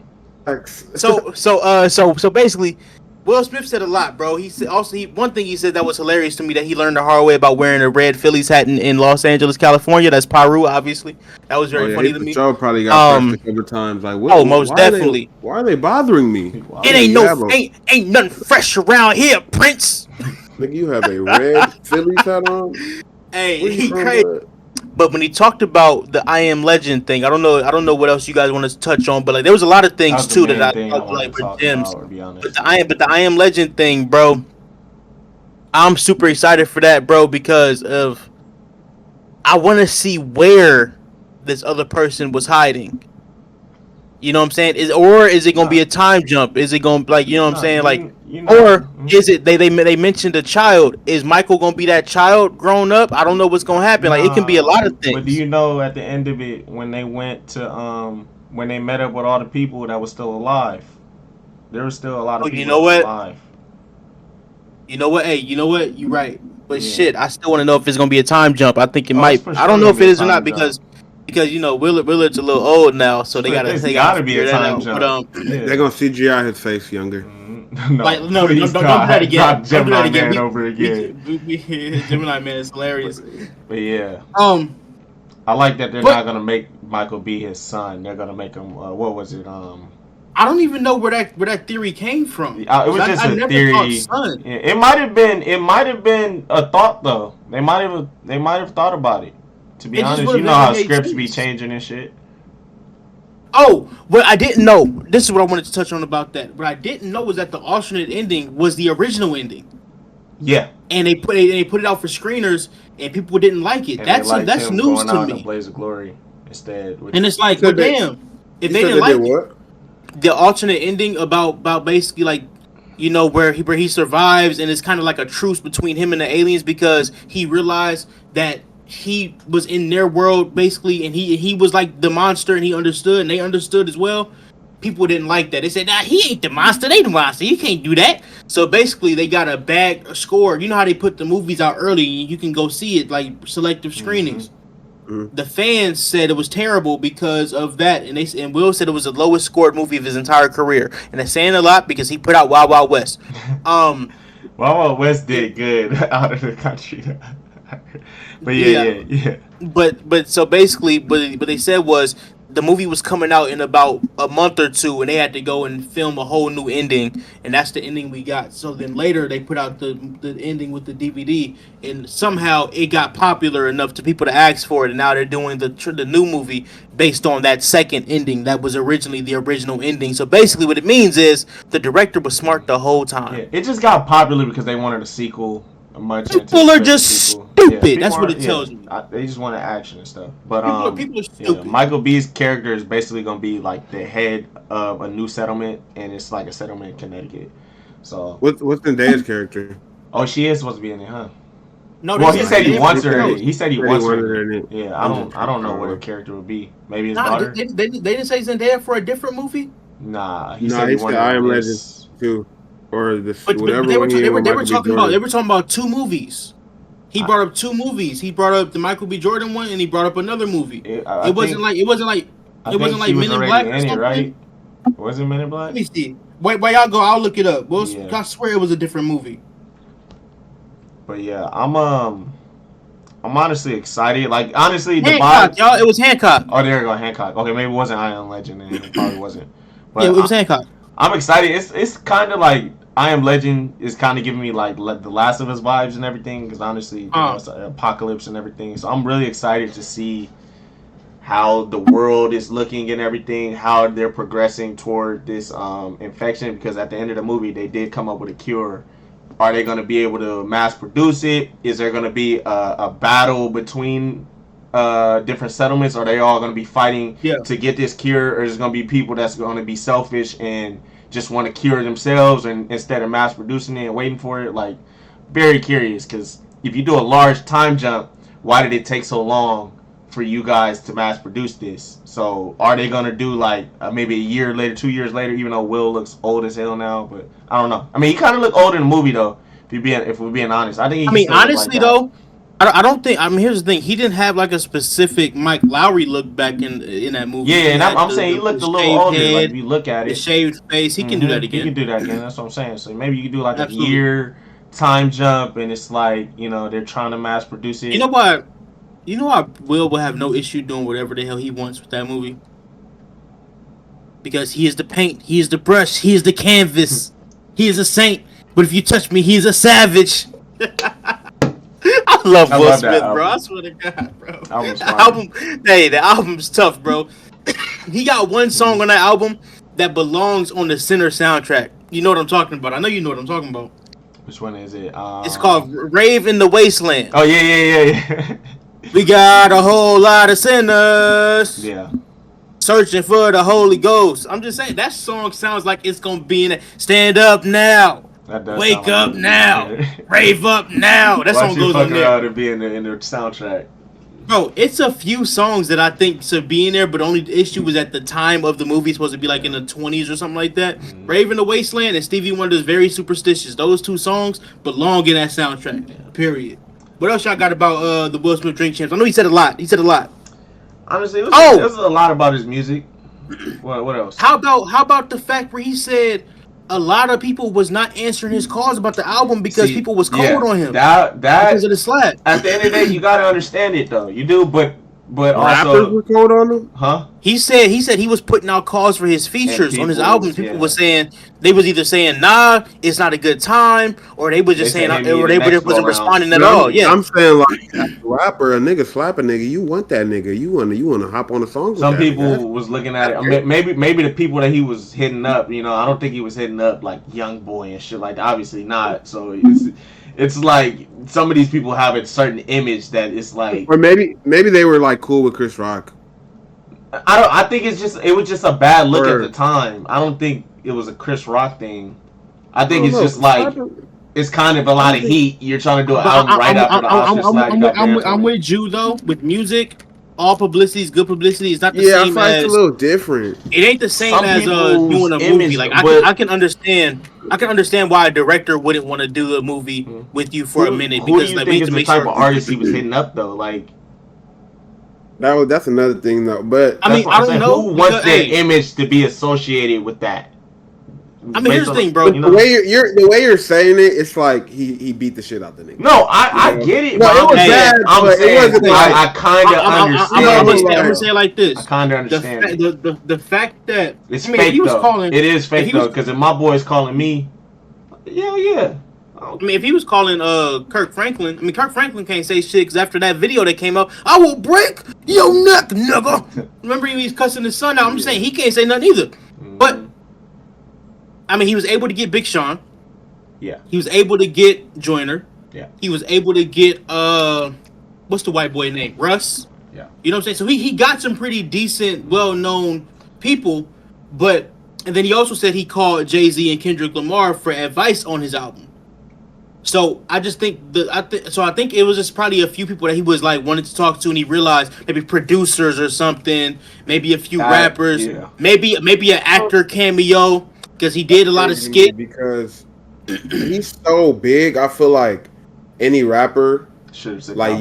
So basically. Will Smith said a lot, bro. He said one thing he said that was hilarious to me that he learned the hard way about wearing a red Phillies hat in Los Angeles, California. That's Peru, obviously. That was very funny to me. Joe probably got pressed a couple times. Like, most definitely. Why are they bothering me? Ain't nothing fresh around here, Prince. Nigga, you have a red Phillies hat on. Hey, he crazy. But when he talked about the I Am Legend thing, I don't know what else you guys want to touch on, but like there was a lot of That things was the too that main I thing I thought wanted like to were talk gems. about, to be honest. But the I Am Legend thing, bro, I'm super excited for that, bro, because of I want to see where this other person was hiding. You know what I'm saying? Is it gonna No, be a time jump? Is it gonna like you know what I'm no, saying? Like, you know. or is it they mentioned a child? Is Michael gonna be that child grown up? I don't know what's gonna happen. Like it can be a Nah, lot of but do things. you know at the end of it when they went to when they met up with all the people that was still alive, there was still a lot of But you people know that was what? alive. You know what? Hey, you know what? You're right. But Yeah. shit, I still want to know if it's gonna be a time jump. I think it Oh, it's might. for I sure don't know gonna if be it a is or not time jump. because you know Willard's a little old now, so It's they gotta gotta be a figure that time out. But jump. They're Yeah. gonna CGI his face younger. like No, no, please don't do that God, not again. Don't do that Gemini again. Man over again. Gemini Man is But, hilarious. but yeah, Um, I like that they're but not gonna make Michael be his son. They're gonna make him. What was it? I don't even know where that theory came from It because was just I a never thought theory. son. It might have been. It might have been a thought though. They might have. They might have thought about it. To be It just honest, would you have know never how made scripts be sense. changing and shit. Oh, what I didn't know. This is what I wanted to touch on about that. What I didn't know was that the alternate ending was the original ending, Yeah, and they put it out for screeners, and people didn't like it. and they liked That's him news going to out in a me. blaze of glory instead. And Which it's You like, well, said they. damn, if You they said didn't they did like it, what? the alternate ending about basically like you know where he survives and it's kind of like a truce between him and the aliens because he realized that he was in their world basically and he was like the monster and he understood and they understood as well. People didn't like that. They said, "Nah, he ain't the monster. They the monster. You can't do that." So basically, they got a score. You know how they put the movies out early? You can go see it like selective mm-hmm. screenings. The fans said it was terrible because of that, and Will said it was the lowest scored movie of his entire career, and that's saying a lot because he put out Wild Wild West. Um, Wild West it, did good out of the country. But yeah, yeah, yeah, yeah. but so basically, what they said was the movie was coming out in about a month or two, and they had to go and film a whole new ending, and that's the ending we got. So then later they put out the ending with the DVD, and somehow it got popular enough to people to ask for it, and now they're doing the new movie based on that second ending that was originally the original ending. So basically, what it means is the director was smart the whole Yeah, time. it just got popular because they wanted a sequel, a much People are anticipated just sequel. Yeah, stupid. people That's what aren't. it Yeah, tells me. they just wanted action and stuff. But People are yeah, stupid. Michael B's character is basically gonna be like the head of a new settlement, and it's like a settlement in Connecticut. So, What's Zendaya's character? oh, she is supposed to be in it, huh? No, they Well, he said No, said he Zendaya for he wants her said in he, it. everything He said he said he wants her wanted in her it. in it. Yeah, I'm just I don't know what her trolling. character would be. Maybe his Nah, daughter. they didn't say Zendaya for a different movie. Nah, he No, said he he said wanted I her Am in Legend this. too, or this But whatever one he in with they were Michael B. talking about Jordan. two movies. He I, brought up two movies. He brought up the Michael B. Jordan one, and he brought up another movie. I think I It think wasn't she like was Men in already Black or in it, something. right? Was it Men in Let Black? me see. Wait, while y'all go, I'll look it up. Well, Yeah, I swear it was a different movie. but yeah, I'm honestly excited. Like honestly, the Hancock, vibes. y'all. It was Hancock. Oh, there you go, Hancock. Okay, maybe it wasn't I Am Legend, and it probably wasn't. Yeah, But it was Hancock. I'm excited. It's kind of like I Am Legend is kind of giving me like the Last of Us vibes and everything. Because honestly, you know, it's an apocalypse and everything. So I'm really excited to see how the world is looking and everything, how they're progressing toward this infection. Because at the end of the movie, they did come up with a cure. Are they going to be able to mass produce it? Is there going to be a battle between different settlements? Are they all going to be fighting Yeah. to get this cure, or is it going to be people that's going to be selfish and just want to cure themselves and instead of mass producing it and waiting for it? Like, very curious, because if you do a large time jump, why did it take so long for you guys to mass produce this? So are they gonna do like maybe a year later, 2 years later? Even though Will looks old as hell now, but I don't know. I mean, he kind of looked old in the movie though. If we're being honest, I think he I can mean, still look like honestly that. though, I don't think. I mean, here's the thing. He didn't have like a specific Mike Lowry look back in that movie. Yeah, He and had I'm saying he looked a little shaved older. Like head, if you look at the it, shaved face. He can do that he can again. do that again. That's what I'm saying. So maybe you could do like a Absolutely. year time jump, and it's like they're trying to mass produce it. You know what? You know why Will have no issue doing whatever the hell he wants with that movie? Because he is the paint, he is the brush, he is the canvas, he is a saint. But if you touch me, he's a savage. I love Will Smith, bro. I swear to God, bro. The album's tough, bro. He got one song on that album that belongs on the Sinner soundtrack. You know what I'm talking about. I know you know what I'm talking about. Which one is it? It's called Rave in the Wasteland. Oh, yeah. We got a whole lot of sinners. Yeah. Searching for the Holy Ghost. I'm just saying, that song sounds like it's going to be in it. Stand up now. Wake up now. Rave up now. That song goes on there. To be in the soundtrack. Bro, it's a few songs that I think should be in there, but the only issue was at the time of the movie, it's supposed to be like in the 20s or something like that. Rave in the Wasteland and Stevie Wonder's Very Superstitious. Those two songs belong in that soundtrack. Period. What else y'all got about the Will Smith Drink Champs? I know he said a lot. Honestly, it was a lot about his music. What else? How about the fact where he said a lot of people was not answering his calls about the album because people was cold on him. That because of the slap. At the end of the day, you gotta understand it though. You do, but also rappers were cold on him? Huh? He said he was putting out calls for his features on his albums. People were saying they was either saying nah, it's not a good time, or they was just saying or they wasn't responding at all. Yeah, I'm saying like as a rapper, a nigga slap a nigga, you want that nigga, you want to hop on a song. With Some that people nigga. was looking at it. Maybe the people that he was hitting up, you know, I don't think he was hitting up like Young Boy and shit like that. Obviously not. So it's like some of these people have a certain image that it's like, or maybe they were like cool with Chris Rock. I think it was just a bad look at the time. I don't think it was a Chris Rock thing. I think it's just like it's kind of a lot of heat. You're trying to do an album right after the Oscar I'm with you though. With music, all publicity is good publicity. It's not the same. Same I as it's a little different. It ain't the same as doing a movie. Like I can understand. I can understand why a director wouldn't want to do a movie with you for a minute because who do you think is the type of artist he was hitting up though? Like that's another thing though. But I mean, I don't know. Who wants their image to be associated with that? I mean, here's the thing, bro. The way you're saying it, it's like he beat the shit out the nigga. No, I get it. No, it was bad. I'm saying I kind of understand. I'm gonna say it like this. I kind of understand. The fact that it's fake though. It is fake though, because if my boy's calling me, yeah. I mean, if he was calling Kirk Franklin, Kirk Franklin can't say shit because after that video that came up, I will break your neck, nigga. Remember he was cussing his son out. I'm just saying he can't say nothing either. But I mean, he was able to get Big Sean. Yeah. He was able to get Joyner. Yeah. He was able to get what's the white boy name? Russ. Yeah. You know what I'm saying? So he got some pretty decent, well-known people, and then he also said he called Jay-Z and Kendrick Lamar for advice on his album. So I just think I think it was just probably a few people that he was like wanted to talk to, and he realized maybe producers or something, maybe a few rappers, maybe an actor cameo because he did a lot of skit. Because he's so big, I feel like any rapper like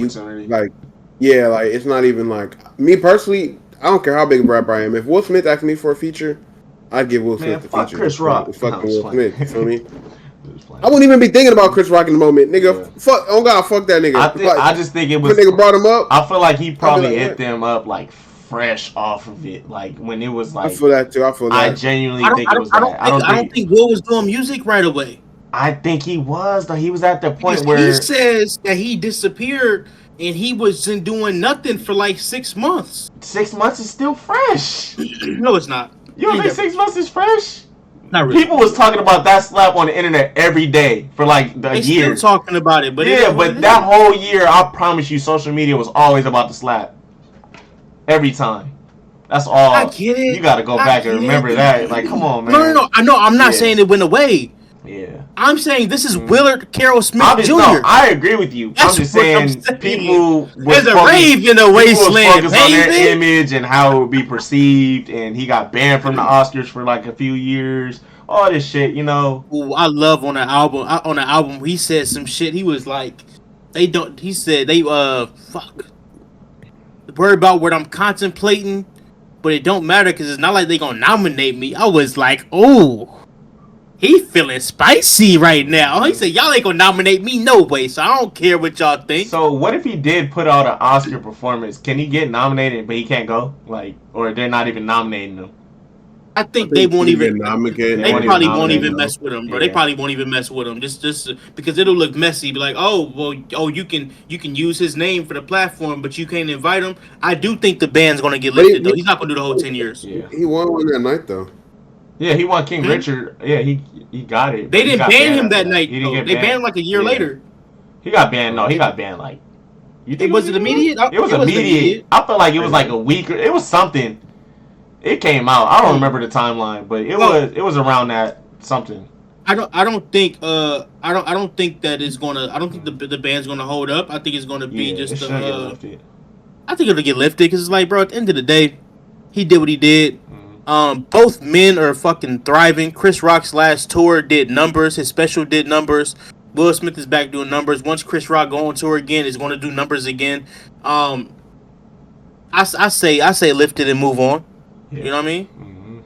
it's not even like me personally. I don't care how big a rapper I am. If Will Smith asked me for a feature, I'd give Will Smith the feature. Chris Rock, fucking Will Smith. You feel me? I wouldn't even be thinking about Chris Rock in the moment, nigga. Yeah. Fuck that nigga. I just think it was. When nigga brought him up, I feel like he probably hit them up like fresh off of it, like when it was like. I feel that too. I genuinely think it was that. I don't think Will was doing music right away. I think he was though. He was at the point because where he says that he disappeared and he wasn't doing nothing for like 6 months. 6 months is still fresh. No, it's not. You don't think 6 months is fresh? Not really. People was talking about that slap on the internet every day for like a year. Still talking about it, but but that whole year, I promise you, social media was always about the slap. Every time. That's all. I get it. You got to go back and remember that. Like, come on, man. No. I know. I'm not saying it went away. Yeah. I'm saying this is Willard Carroll Smith Jr. No, I agree with you. I'm just saying people. There's a rave in the wasteland, focus on their image and how it would be perceived, and he got banned from the Oscars for like a few years. All this shit, you know. Ooh, I love on the album. On the album, he said some shit. He was like, He said fuck. Worry about what I'm contemplating, but it don't matter because it's not like they gonna nominate me. I was like, oh. He feeling spicy right now. He said, y'all ain't gonna nominate me no way, so I don't care what y'all think. So what if he did put out an Oscar performance? Can he get nominated, but he can't go? Like, or they're not even nominating him? I think they won't even. They probably won't even though. mess with him, bro. They probably won't even mess with him, just because it'll look messy. Be like, oh well, you can use his name for the platform, but you can't invite him. I do think the ban's gonna get lifted though. He's not gonna do the whole 10 years. Yeah. He won one that night though. Yeah, he won King Richard. Yeah, he got it. They didn't ban him that night. He didn't get they banned him like a year later. He got banned. No, he got banned like. You think was it immediate? It was immediate. I felt like it was like a week. It was something. It came out. I don't remember the timeline, but it was around that something. I don't think that it's gonna. I don't think the ban's gonna hold up. I think it's gonna be just. I think it'll get lifted because it's like, bro. At the end of the day, he did what he did. Both men are fucking thriving. Chris Rock's last tour did numbers. His special did numbers. Will Smith is back doing numbers. Once Chris Rock go on tour again, is going to do numbers again. I say lift it and move on. Yeah. You know what I mean? Mm-hmm.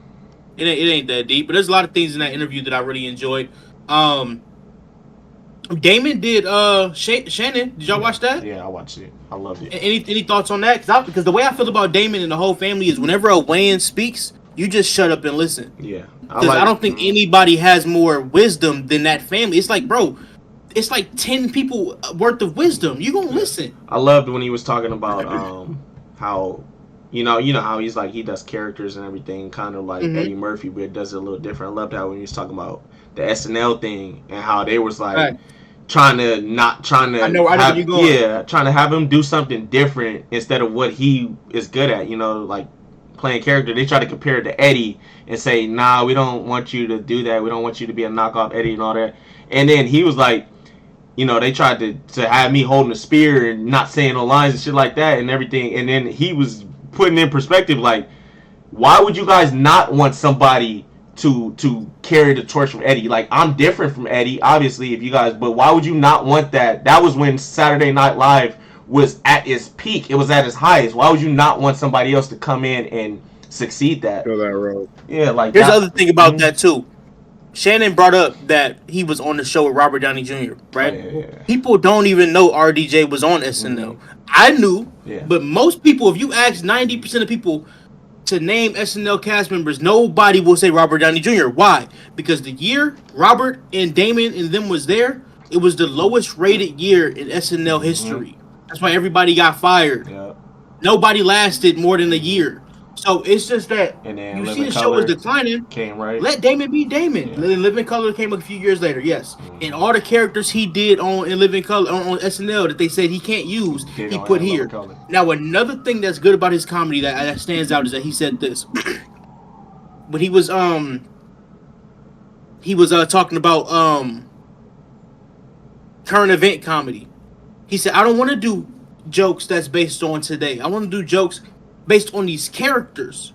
It ain't that deep, but there's a lot of things in that interview that I really enjoyed. Damon did Shannon. Did y'all watch that? Yeah, I watched it. I loved it. Any thoughts on that? Because the way I feel about Damon and the whole family is whenever a Wayans speaks, you just shut up and listen. Yeah. Because I don't think anybody has more wisdom than that family. It's like, bro, it's like 10 people worth of wisdom. You gonna listen. I loved when he was talking about how you know how he's like he does characters and everything kind of like Eddie Murphy, but it does it a little different. I loved how when he was talking about the SNL thing and how they was like trying to have him do something different instead of what he is good at, like playing character. They try to compare it to Eddie and say, nah, we don't want you to do that. We don't want you to be a knockoff Eddie and all that. And then he was like, they tried to have me holding a spear and not saying no lines and shit like that and everything. And then he was putting in perspective, like, why would you guys not want somebody to carry the torch from Eddie? Like, I'm different from Eddie, obviously, but why would you not want that? That was when Saturday Night Live was at its peak. It was at its highest. Why would you not want somebody else to come in and succeed that? Go that road. Yeah, like here's the other thing about that too. Shannon brought up that he was on the show with Robert Downey Jr., right? Oh, yeah. People don't even know RDJ was on SNL. I knew, but most people, if you ask 90% of people to name SNL cast members, nobody will say Robert Downey Jr. Why? Because the year Robert and Damon and them was there, it was the lowest rated year in SNL history. That's why everybody got fired. Yeah. Nobody lasted more than a year. So it's just that you see the show was declining. Let Damon be Damon. Yeah. Living Color came a few years later, yes. And all the characters he did in Living Color on SNL that they said he can't use, he put here. Now another thing that's good about his comedy that stands out is that he said this. But he was talking about current event comedy. He said, I don't want to do jokes that's based on today. I want to do jokes based on these characters,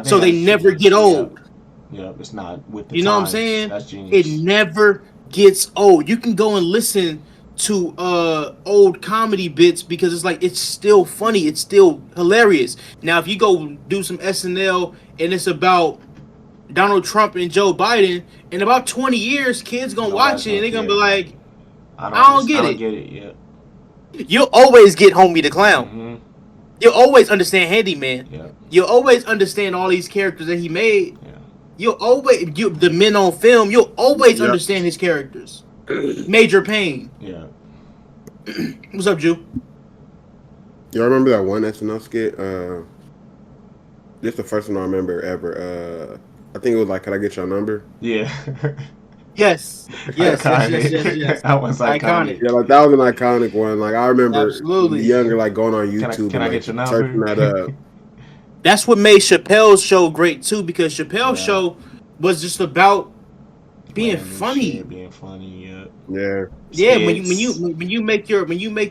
so they never get old. Yeah, it's not with the you know time. What I'm saying? That's genius. It never gets old. You can go and listen to old comedy bits because it's like it's still funny, it's still hilarious. Now, if you go do some SNL and it's about Donald Trump and Joe Biden, in about 20 years, kids gonna watch it and they're gonna be like, I don't get it. Yeah. You'll always get Homie the Clown. You'll always understand Handyman. Yeah. You'll always understand all these characters that he made. Yeah. The men on film. You'll always understand his characters. Major Payne. Yeah. What's up, Jew? Y'all remember that one SNL skit? This is the first one I remember ever. I think it was like, "Can I get your number?" Yeah. Yes. Yes. That was iconic. Yeah, like that was an iconic one. Like I remember younger, like going on YouTube. Can I get your number? Searching that up. That's what made Chappelle's show great too, because Chappelle's show was just about being funny. Being funny, yeah. Yeah, when you make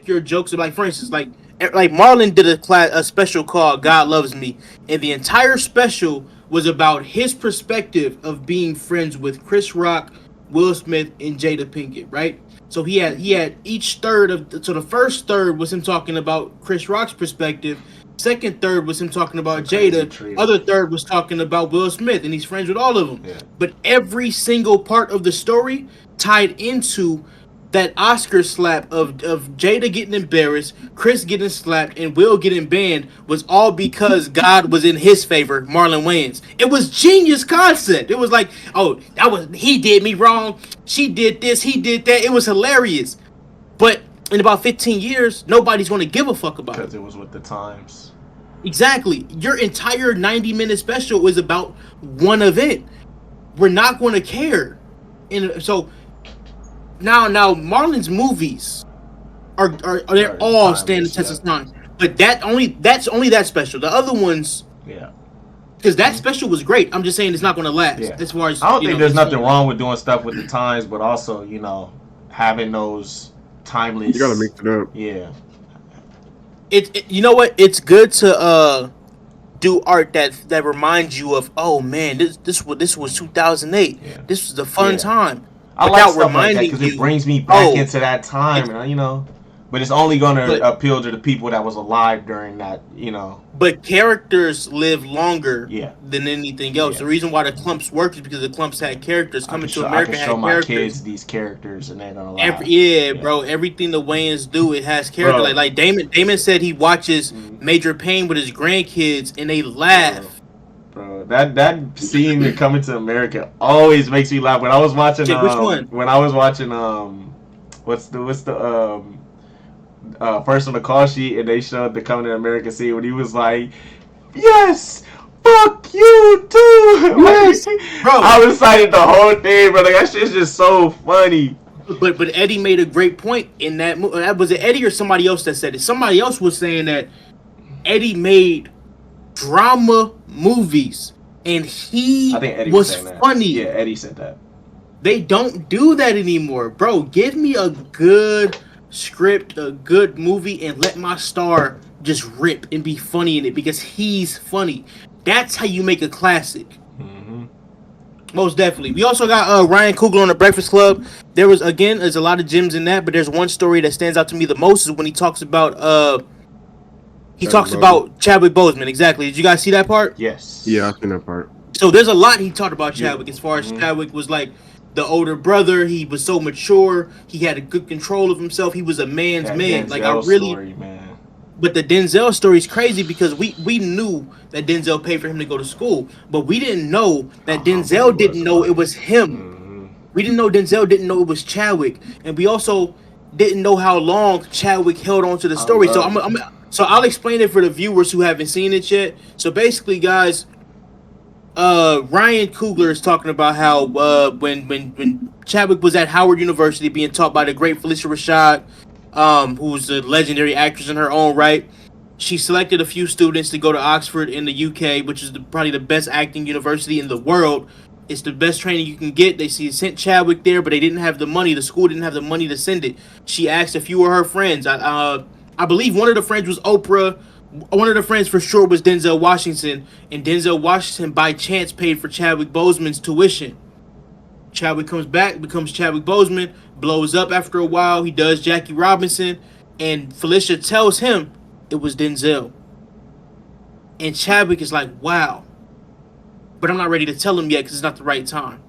your jokes, like for instance, like Marlon did a special called "God Loves Me," and the entire special was about his perspective of being friends with Chris Rock, Will Smith, and Jada Pinkett, right? So he had each third so the first third was him talking about Chris Rock's perspective. Second third was him talking about Jada. Other third was talking about Will Smith, and he's friends with all of them. Yeah. But every single part of the story tied into that Oscar slap of Jada getting embarrassed, Chris getting slapped, and Will getting banned was all because God was in his favor, Marlon Wayans. It was genius concept. It was like, oh, he did me wrong. She did this, he did that. It was hilarious. But in about 15 years, nobody's going to give a fuck about it. Because it was with the times. Exactly. Your entire 90-minute special was about one event. We're not going to care. And so now Marlon's movies are they're all standing the test of time. But that's only that special. The other ones, yeah, because that special was great. I'm just saying it's not going to last. Yeah. As far as I don't think there's nothing wrong with doing stuff with the times, but also having those timeless. You gotta mix it up. Yeah. It you know what? It's good to do art that reminds you of, oh man, this was 2008. Yeah. This was a fun time. I like stuff like that because it brings me back into that time, but it's only going to appeal to the people that was alive during that, But characters live longer Yeah. than anything else. Yeah. The reason why the Clumps worked is because the Clumps had characters. Coming to America I had can show my characters. kids these characters and they're gonna laugh. Bro, everything the Wayans do, it has character. Like Damon said he watches Major Payne with his grandkids and they laugh. Bro, that scene in Coming to America always makes me laugh. When I was watching, which one? When I was watching, what's the first on the call sheet, and they showed the Coming to America scene when he was like, "Yes, fuck you too." Yes, bro. I was excited the whole thing, bro. Like, that shit's just so funny. But Eddie made a great point in that movie. Was it Eddie or somebody else that said it? Somebody else was saying that Eddie made drama movies, and I think Eddie was funny. Yeah, Eddie said that. They don't do that anymore, bro. Give me a good script, a good movie, and let my star just rip and be funny in it because he's funny. That's how you make a classic. Mm-hmm. Most definitely. We also got Ryan Coogler on the Breakfast Club. There's a lot of gems in that, but there's one story that stands out to me the most is when he talks about Chadwick Boseman. Exactly. Did you guys see that part? Yes. Yeah, I seen that part. So there's a lot he talked about Chadwick as far as Chadwick was like the older brother. He was so mature. He had a good control of himself. He was a man's man. Like I really. Story, man. But the Denzel story is crazy because we knew that Denzel paid for him to go to school, but we didn't know that Denzel didn't know it was him. Mm-hmm. We didn't know Denzel didn't know it was Chadwick, and we also didn't know how long Chadwick held on to the story. So I'll explain it for the viewers who haven't seen it yet. So basically, guys, Ryan Coogler is talking about how when Chadwick was at Howard University being taught by the great Felicia Rashad, who's a legendary actress in her own right, she selected a few students to go to Oxford in the UK, which is probably the best acting university in the world. It's the best training you can get. They sent Chadwick there, but they didn't have the money. The school didn't have the money to send it. She asked a few of her friends. I believe one of the friends was Oprah. One of the friends for sure was Denzel Washington, and Denzel Washington by chance paid for Chadwick Boseman's tuition. Chadwick comes back, becomes Chadwick Boseman, blows up after a while. He does Jackie Robinson, and Felicia tells him it was Denzel. And Chadwick is like, wow. But I'm not ready to tell him yet because it's not the right time.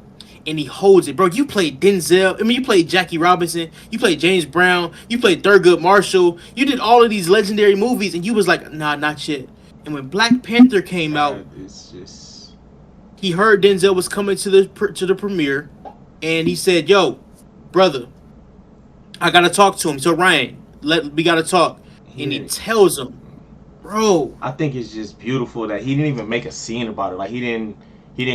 And he holds it. Bro, you played Denzel. I mean, you played Jackie Robinson. You played James Brown. You played Thurgood Marshall. You did all of these legendary movies, and you was like, nah, not yet. And when Black Panther came out, it's just... he heard Denzel was coming to the premiere, and he said, yo, brother, I got to talk to him. So, Ryan, we got to talk. And he tells him, bro. I think it's just beautiful that he didn't even make a scene about it. Like, he didn't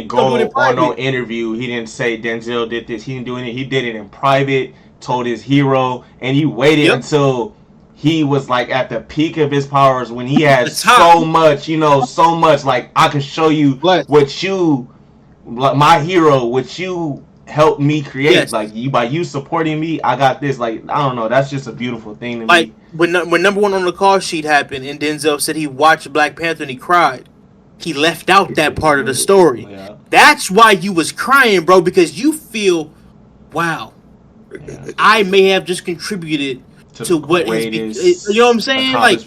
go on no interview. He didn't say Denzel did this. He didn't do anything. He did it in private, told his hero, and he waited until he was like at the peak of his powers when he had so much, so much. Like, I can show you what you, like, my hero, what you helped me create. Yes. Like, by you supporting me, I got this. Like, I don't know. That's just a beautiful thing to me. Like, when number one on the call sheet happened and Denzel said he watched Black Panther and he cried, he left out that part of the story. Yeah. That's why you was crying, bro, because you feel, wow, I may have just contributed to what is, you know what I'm saying? Like,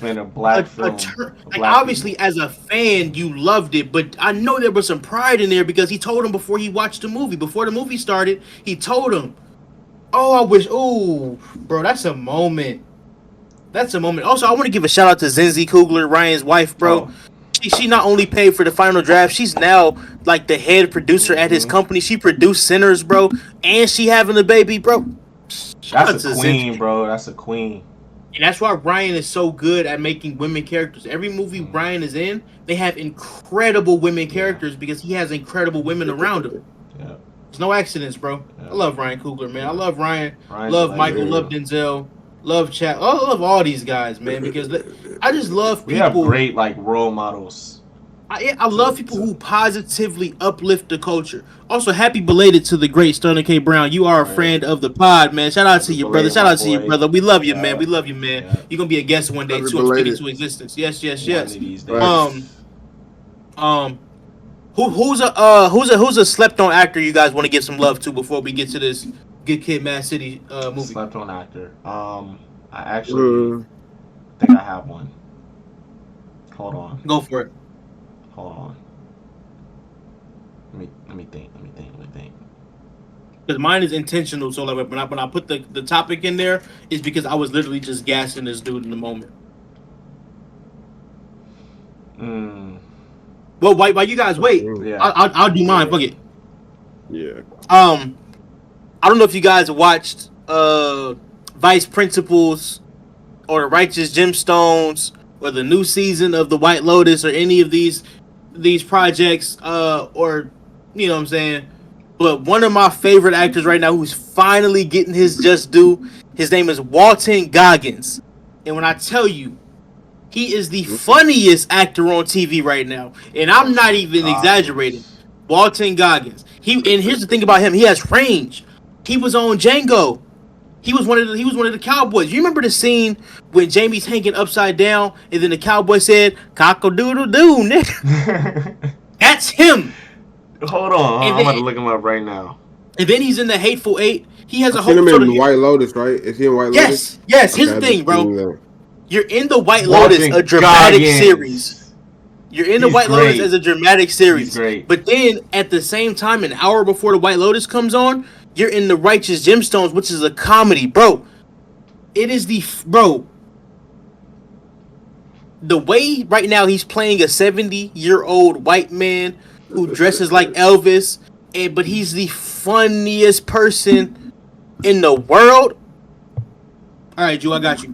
obviously as a fan, you loved it, but I know there was some pride in there because he told him before he watched the movie, before the movie started, he told him, Oh, I wish. Oh, bro, that's a moment. That's a moment. Also, I want to give a shout out to Zinzi Coogler, Ryan's wife, bro. Oh. She not only paid for the final draft, she's now like the head producer at his company. She produced Sinners, bro, and she having a baby, bro. That's a queen, bro. That's a queen. And that's why Ryan is so good at making women characters. Every movie Ryan is in, they have incredible women characters because he has incredible women around him. Yeah. There's no accidents, bro. Yeah. I love Ryan Coogler, man. I love Ryan. Ryan's love Michael. Love Denzel. Love Chad. I love all these guys, man, because I just love people. We have great like role models. I love people who positively uplift the culture. Also, happy belated to the great Stunner K. Brown. You are a friend of the pod, man. Shout out to you, brother. Shout out to you, brother. We love you, man. We love you, man. Yeah. You're gonna be a guest one day too. I'm speaking to existence. Yes. Who's a slept on actor you guys want to give some love to before we get to this Good Kid, Mad City movie? Slept on actor. I actually think I have one. Hold on. Go for it. Hold on. Let me think. Because mine is intentional. So like when I put the topic in there, is because I was literally just gassing this dude in the moment. Well, while you guys wait, I'll do mine. Fuck it. Yeah. I don't know if you guys watched Vice Principals or the Righteous Gemstones or the new season of The White Lotus or any of these projects or you know what I'm saying. But one of my favorite actors right now who's finally getting his just due, his name is Walton Goggins. And when I tell you, he is the funniest actor on TV right now. And I'm not even exaggerating. Walton Goggins. And here's the thing about him, he has range. He was on Django. He was one of the cowboys. You remember the scene when Jamie's hanging upside down and then the cowboy said, "Cock-a-doodle-doo, nigga." That's him. Hold on, I'm about to look him up right now. And then he's in the Hateful Eight. He has a whole sort of White Lotus, right? Is he in White Lotus? Yes. Here's the thing, bro. You're in the White Lotus, a dramatic series. You're in the White Lotus as a dramatic series. But then at the same time, an hour before the White Lotus comes on, you're in the Righteous Gemstones, which is a comedy, bro. It is the way right now he's playing a 70-year-old white man who dresses like Elvis, but he's the funniest person in the world. All right, Drew, I got you.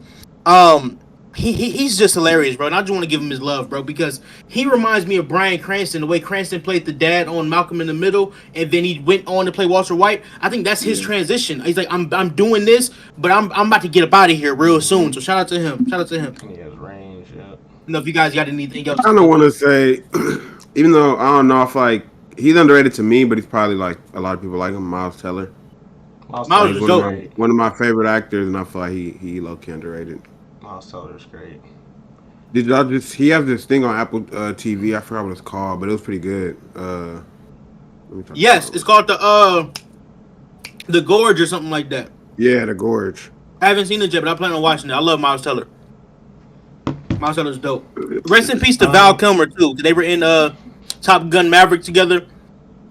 He's just hilarious, bro. And I just want to give him his love, bro, because he reminds me of Bryan Cranston, the way Cranston played the dad on Malcolm in the Middle, and then he went on to play Walter White. I think that's his transition. He's like, I'm doing this, but I'm about to get up out of here real soon. So shout out to him. He has range, yeah. You know, if you guys got anything else, I kind of want to say, even though I don't know if like he's underrated to me, but he's probably like a lot of people like him. Miles Teller. Miles is dope. One of my favorite actors, and I feel like he low-key underrated. Miles Teller's great. He has this thing on Apple TV. I forgot what it's called, but it was pretty good. Yes, it's called the Gorge or something like that. Yeah, The Gorge. I haven't seen it yet, but I plan on watching it. I love Miles Teller. Miles Teller's dope. Rest in peace to Val Kilmer too. They were in Top Gun Maverick together.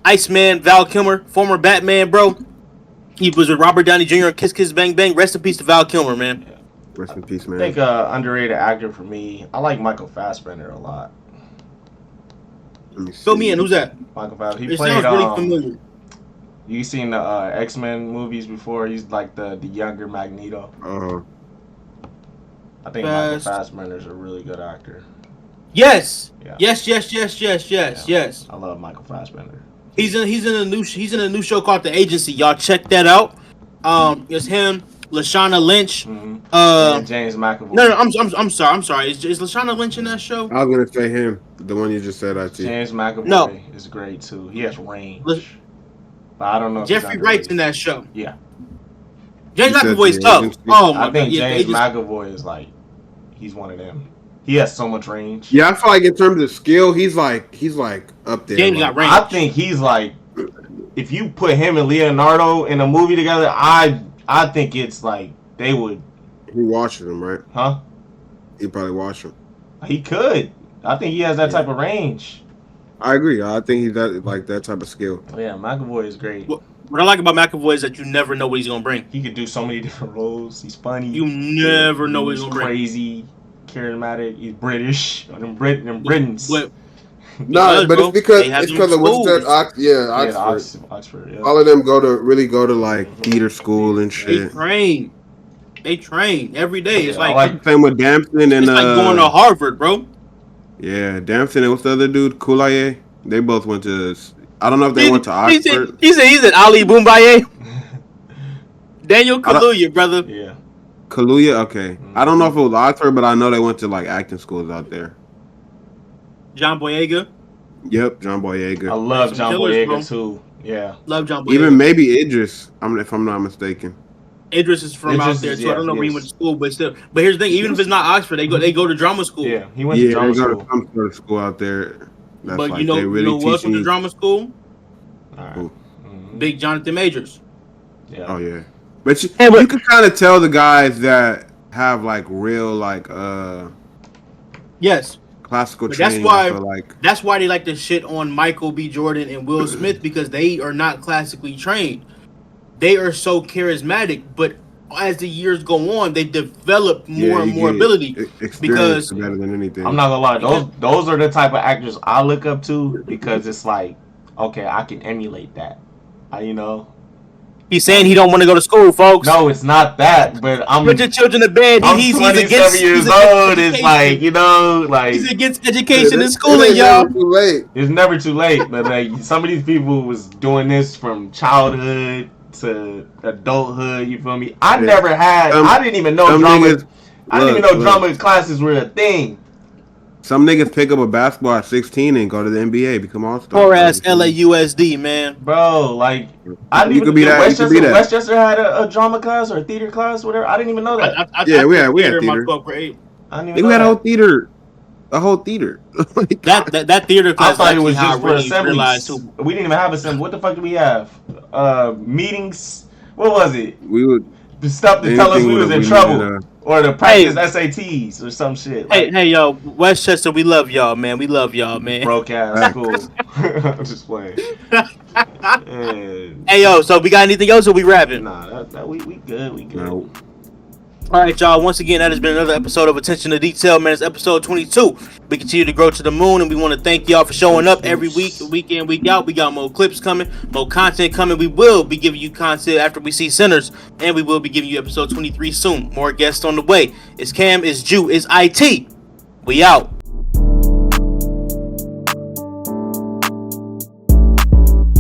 Iceman, Val Kilmer, former Batman, bro. He was with Robert Downey Jr. on Kiss Kiss Bang Bang. Rest in peace to Val Kilmer, man. Yeah. Rest in peace, man. I think underrated actor for me, I like Michael Fassbender a lot. Fill me in. Who's that? Michael Fassbender. He played. Really familiar. You seen the X-Men movies before? He's like the younger Magneto. I think Michael Fassbender's a really good actor. Yes. Yeah. Yes. I love Michael Fassbender. He's in a new show called The Agency. Y'all check that out. It's him, Lashana Lynch, and James McAvoy. No, I'm sorry. Is Lashana Lynch in that show? I was gonna say him, the one you just said. James McAvoy is great too. He has range. But I don't know. If Jeffrey Wright's in that show. Yeah. James McAvoy is tough. Oh my God. I think James McAvoy is like, he's one of them. He has so much range. Yeah, I feel like in terms of skill, he's like up there. James got range. I think he's like, if you put him and Leonardo in a movie together, I think it's like they would. He watches them, right? Huh? He probably watch them. He could. I think he has that type of range. I agree. I think he's that type of skill. Yeah, McAvoy is great. What I like about McAvoy is that you never know what he's gonna bring. He could do so many different roles. He's funny. You never know what he's gonna bring. Crazy, charismatic. He's British. Them Britons. No, but it's because of what's that? Oxford. Yeah. All of them go to like theater school and shit. They train every day. It's like same with Damson and it's like going to Harvard, bro. Yeah, Damson and what's the other dude? Koulaye. They both went to. I don't know if they went to Oxford. He said Ali Boumbaye. Daniel Kaluuya, brother. Yeah. Kaluuya, okay. I don't know if it was Oxford, but I know they went to like acting schools out there. John Boyega. Yep, John Boyega. I love John Boyega too. Yeah. Love John Boyega. Even maybe Idris, if I'm not mistaken. Idris is from out there too. I don't know where he went to school, but still. But here's the thing: even if it's not Oxford, they go to drama school. Yeah, he went to drama school. They go to some sort of school out there. That's but like you know who else went to drama school? Right. Big Jonathan Majors. Yeah. Oh yeah, but you can kind of tell the guys that have like real like yes. Classical but training. That's why they like to shit on Michael B. Jordan and Will Smith because they are not classically trained. They are so charismatic, but as the years go on, they develop more and more ability. Because better than anything. I'm not gonna lie, those are the type of actors I look up to because it's like, okay, I can emulate that. He's saying he don't want to go to school, folks. No, it's not that. But put your children to bed. He's 27 years old. It's like he's against education and schooling, y'all. It's never too late. But like some of these people was doing this from childhood to adulthood. You feel me? I didn't even know drama. I didn't even know drama classes were a thing. Some niggas pick up a basketball at 16 and go to the NBA, become all-stars. Poor ass LAUSD, man. Bro, like I didn't even know Westchester had a drama class or a theater class, whatever. I didn't even know that. We had theater. I didn't even we had a whole theater. that theater class. I thought it was just for assemblies. We didn't even have assembly. What the fuck did we have? Meetings. What was it? We would stuff to tell us we was in trouble. Or to practice SATs or some shit. Hey, yo, Westchester, we love y'all, man. We love y'all, man. Broke ass school. I'm just playing. Hey, yo, so we got anything else or we rapping? Nah, we good. We good. No. All right, y'all. Once again, that has been another episode of Attention to Detail, man. It's episode 22. We continue to grow to the moon, and we want to thank y'all for showing up every week, week in, week out. We got more clips coming, more content coming. We will be giving you content after we see Sinners, and we will be giving you episode 23 soon. More guests on the way. It's Cam, it's Jew, it's IT. We out.